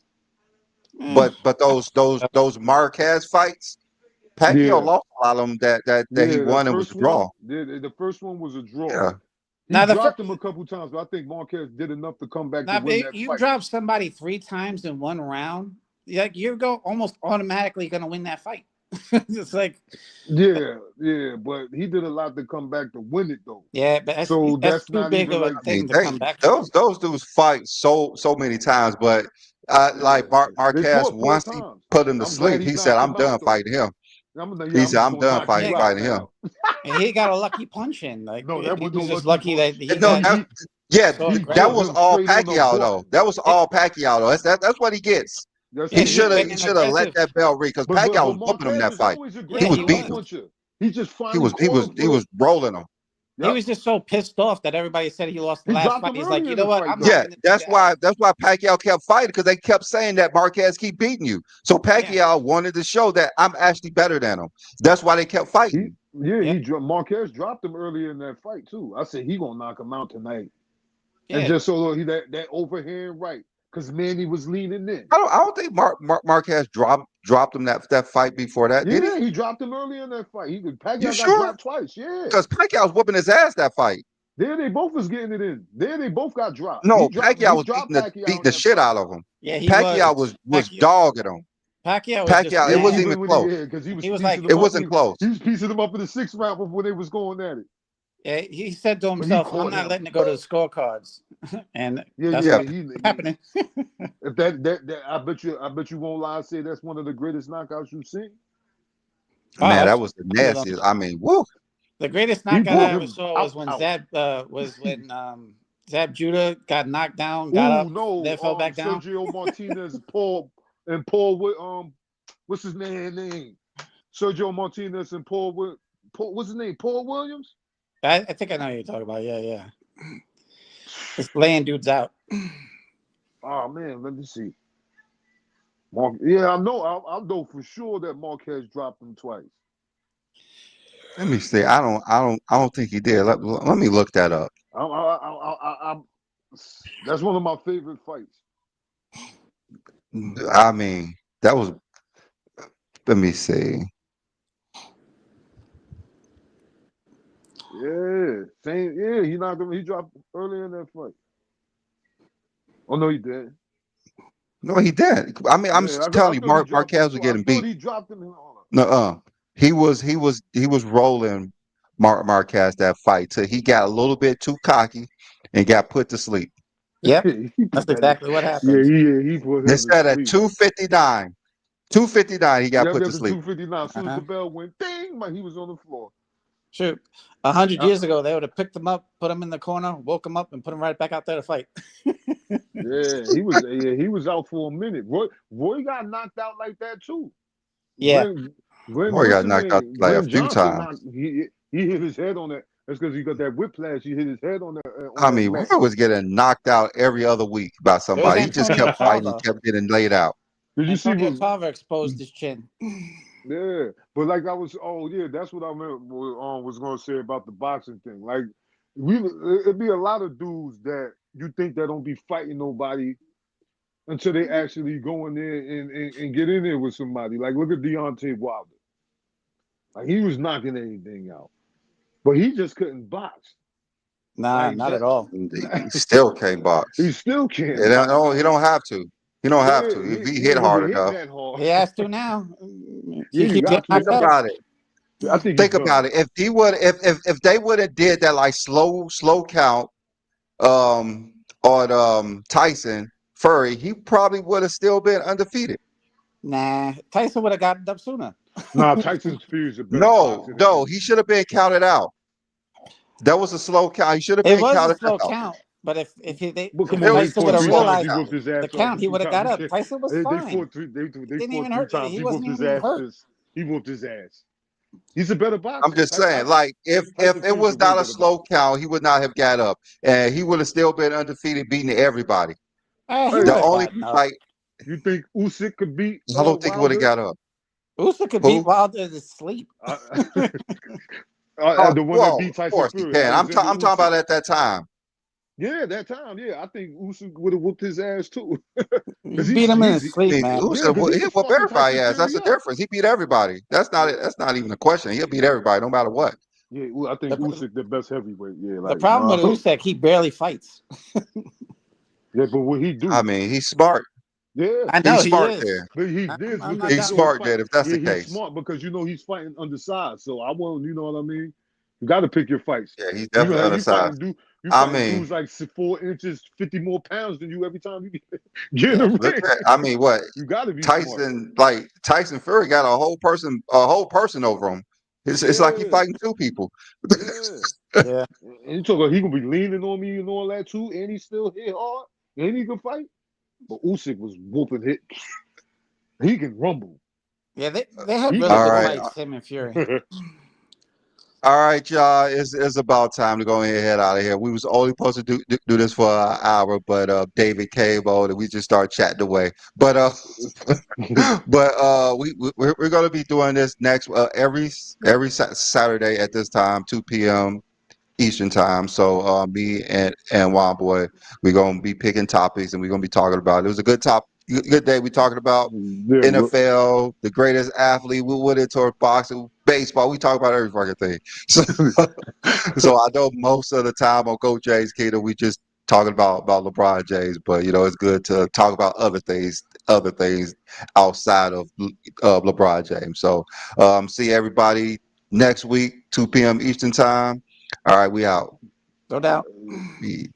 Eh, but those Marquez fights, Pacquiao Yeah, lost a lot of them that he yeah. The won and was first a one, draw. the first one was a draw. Yeah, He now the dropped first, him a couple times, but I think Marquez did enough to come back to now win that you fight. drop somebody 3 times in one round, like you're almost automatically gonna win that fight. It's like Yeah, yeah, but he did a lot to come back to win it though. yeah, but So that's that's too not big even of a like I mean thing to come back from. those dudes fight so many times, but yeah. like They Marquez fought four once he times. put him to I'm glad sleep, he he said, knocked "I'm him out done though. fighting him." Yeah, He I'm said, just "I'm gonna done knock Yeah, you out fighting him." now. and he got a lucky punch in. Like No, that he was no was just lucky lucky that punch. he No, got yeah, so He that caught aggressive. was him all straight on the Pacquiao button. though. That was Yeah, all Pacquiao though. That's what he gets. That's yeah, He it. he should have went he in should have let aggressive. that bell ring because But but Pacquiao but was whooping him Marquez that is fight. always a He Yeah, great was he counter beating him. was. puncher. He just finally caught him He for was rolling him. He yep. was just so pissed off that everybody said he lost the He last dropped fight. him He's like, early you in know the what? fight I'm not though. Yeah, gonna do that's that. why Pacquiao kept fighting because they kept saying that Marquez keep beating you. So Yeah, Pacquiao wanted to show that I'm actually better than him. That's why they kept He fighting. yeah, yeah, Marquez dropped him earlier in that fight too. I said he gonna knock him out tonight. And yeah. just so he that overhand right. Because Manny was leaning in. I don't think Marquez dropped him that fight before that, did he? Yeah, he dropped him early in that fight. You Pacquiao got sure? dropped twice. Yeah. Because Pacquiao was whooping his ass that fight. There they both was getting it in. There they both got dropped. No, He Pacquiao was dropped Pacquiao beating in the that shit fight. out of him. Yeah, he Pacquiao was. was dogging him. Pacquiao was just Pacquiao, it mad. wasn't even Even when close. because he was He was piecing like, It him up. wasn't close. He was piecing him up in the sixth round when they was going at it. Yeah, he said to but he himself, "I'm caught not him. letting it go to the scorecards," and Yeah, that's yeah. what He happening. if that I bet you won't lie and say that's one of the greatest knockouts you've seen. Oh, Man, that that's was the one of them. nastiest. I mean, woo. The greatest He knockout I brought ever him saw out was when out. Zab Judah got knocked down, got Ooh, up, no, then fell back down. Sergio Martinez, Paul with what's his name? Sergio Martinez and Paul what's his name? Paul Williams? I think I know what you're talking about. Yeah, yeah. It's laying dudes out. Oh man, let me see. Yeah, I know. I know for sure that Marquez dropped him twice. Let me see. I don't think he did. Let me look that up. I'm that's one of my favorite fights. I mean, that was. Let me see. Yeah, same. Yeah, he knocked him. He dropped earlier in that fight. Oh no, he did. No, he did. I mean, I'm Yeah, I telling you, thought he dropped him Marquez was too. I getting thought beat. he dropped him. Hold on. No, he was rolling Marquez that fight till he got a little bit too cocky and got put to sleep. Yep, he put that's that. exactly what Yeah, happens. he put They him to said at sleep. 259, 259, he got Yeah, put yeah, to the sleep. 259. As soon as Uh-huh. the bell went, ding, man, he was on the floor. Shoot, 100 Uh, years ago, they would have picked him up, put him in the corner, woke him up, and put him right back out there to fight. he was out for a minute. Roy got knocked out like that too. Yeah, When Boy, he what's got his knocked out name? like a Glenn few Johnson times. knocked he hit his head on that. That's because he got that whiplash. He hit his head on I that mean, mat. Roy was getting knocked out every other week by it was somebody. He just Antonio kept fighting and Tarver. kept getting laid out. Did you see Antonio what? Tarver exposed his chin. Yeah, but like I was. Oh yeah, that's what I meant. Was going to say about the boxing thing. Like it'd be a lot of dudes that you think that don't be fighting nobody until they actually go in there and get in there with somebody. Like look at Deontay Wilder. Like he was knocking anything out, but he just couldn't box. Nah, Like not at that. all. He still can't He box. still He can't box. don't, he don't have to. He don't have Yeah, to. If he he hit ain't gonna be hard hitting enough. that hard. He has to now. Yeah, He you keep getting got to. Think knocked up. about it. I think he's Think done. about it. If they would have did that like slow count on Tyson Fury, he probably would have still been undefeated. Nah, Tyson would have gotten up sooner. Nah, Tyson Fury is a better No, boxer than no, him. he should have been counted out. That was a slow count. He should have It been was a counted slow out. count, but But come It if on, was, he Tyson it would fought was a have three slow times. He realized whooped count. his the ass off count, the he three would have times. got You up. can't. Tyson was They fine. fought three. They Didn't fought even three hurt. times. He He whooped wasn't his even hurt. ass. He whooped his ass. He's a better I'm boxer. just saying, like, if Tyson it Fury's was a way not a better slow boxer. count, he would not have got up, and he would have still been undefeated, beating everybody. He Hey, would The have only gotten up. like, you think Usyk could beat I don't think he would have Wilder? got up. Usyk could beat Who? Wilder to sleep. Uh, Oh, the one that well, beat of Tyson course he Fury, can. Alexander I'm talking Usyk. about at that time. Yeah, that time. Yeah, I think Usyk would have whooped his ass too. You Cause beat him in his I sleep, mean, man. yeah, cause he He was whoop fucking everybody Tyson ass. That's Fury the up. difference. He beat everybody. Yeah, That's not even a question. He'll beat everybody no matter what. yeah. Well, I think The, Usyk the best heavyweight. Yeah, the like problem with no. Usyk, he barely fights. Yeah, but what he I do? mean, he's smart. Yeah, I know He's he smart is. there. but he this I'm not because He's doubting he's that. smart fight. there if that's Yeah, the he's case. smart because he's fighting undersized. So I want you know what I mean. You got to pick your fights. Yeah, he's You definitely you undersized. fighting dude. You I fighting mean, dudes like 4 inches, 50 more pounds than you every time you get in Yeah. the look ring. at I mean what You got to be smart. Tyson Fury got a whole person over him. It's like he Yeah, fighting two people. yeah. Yeah. And you talk about he gonna be leaning on me and all that too, and he still hit hard, and he can fight. But Usyk was whooping hit. He can rumble. Yeah, they had He really can All good right. rumble. fights, him and Fury. All right, y'all. It's about time to go ahead and head out of here. We was only supposed to do this for an hour, but David came on and we just started chatting away. But we're gonna be doing this next every Saturday at this time, 2 p.m. Eastern time. So me and Wild Boy, we're gonna be picking topics and we're gonna be talking about it. It was a good day. We talking about Yeah, NFL, the greatest athlete. We went into boxing, baseball. We talk about every fucking thing. So, so I know most of the time on Coach J's Kingdom, we just talking about LeBron James, but it's good to talk about other things outside of LeBron James. So, see everybody next week, 2 p.m. Eastern time. All right, we out. No doubt. Uh, Peace.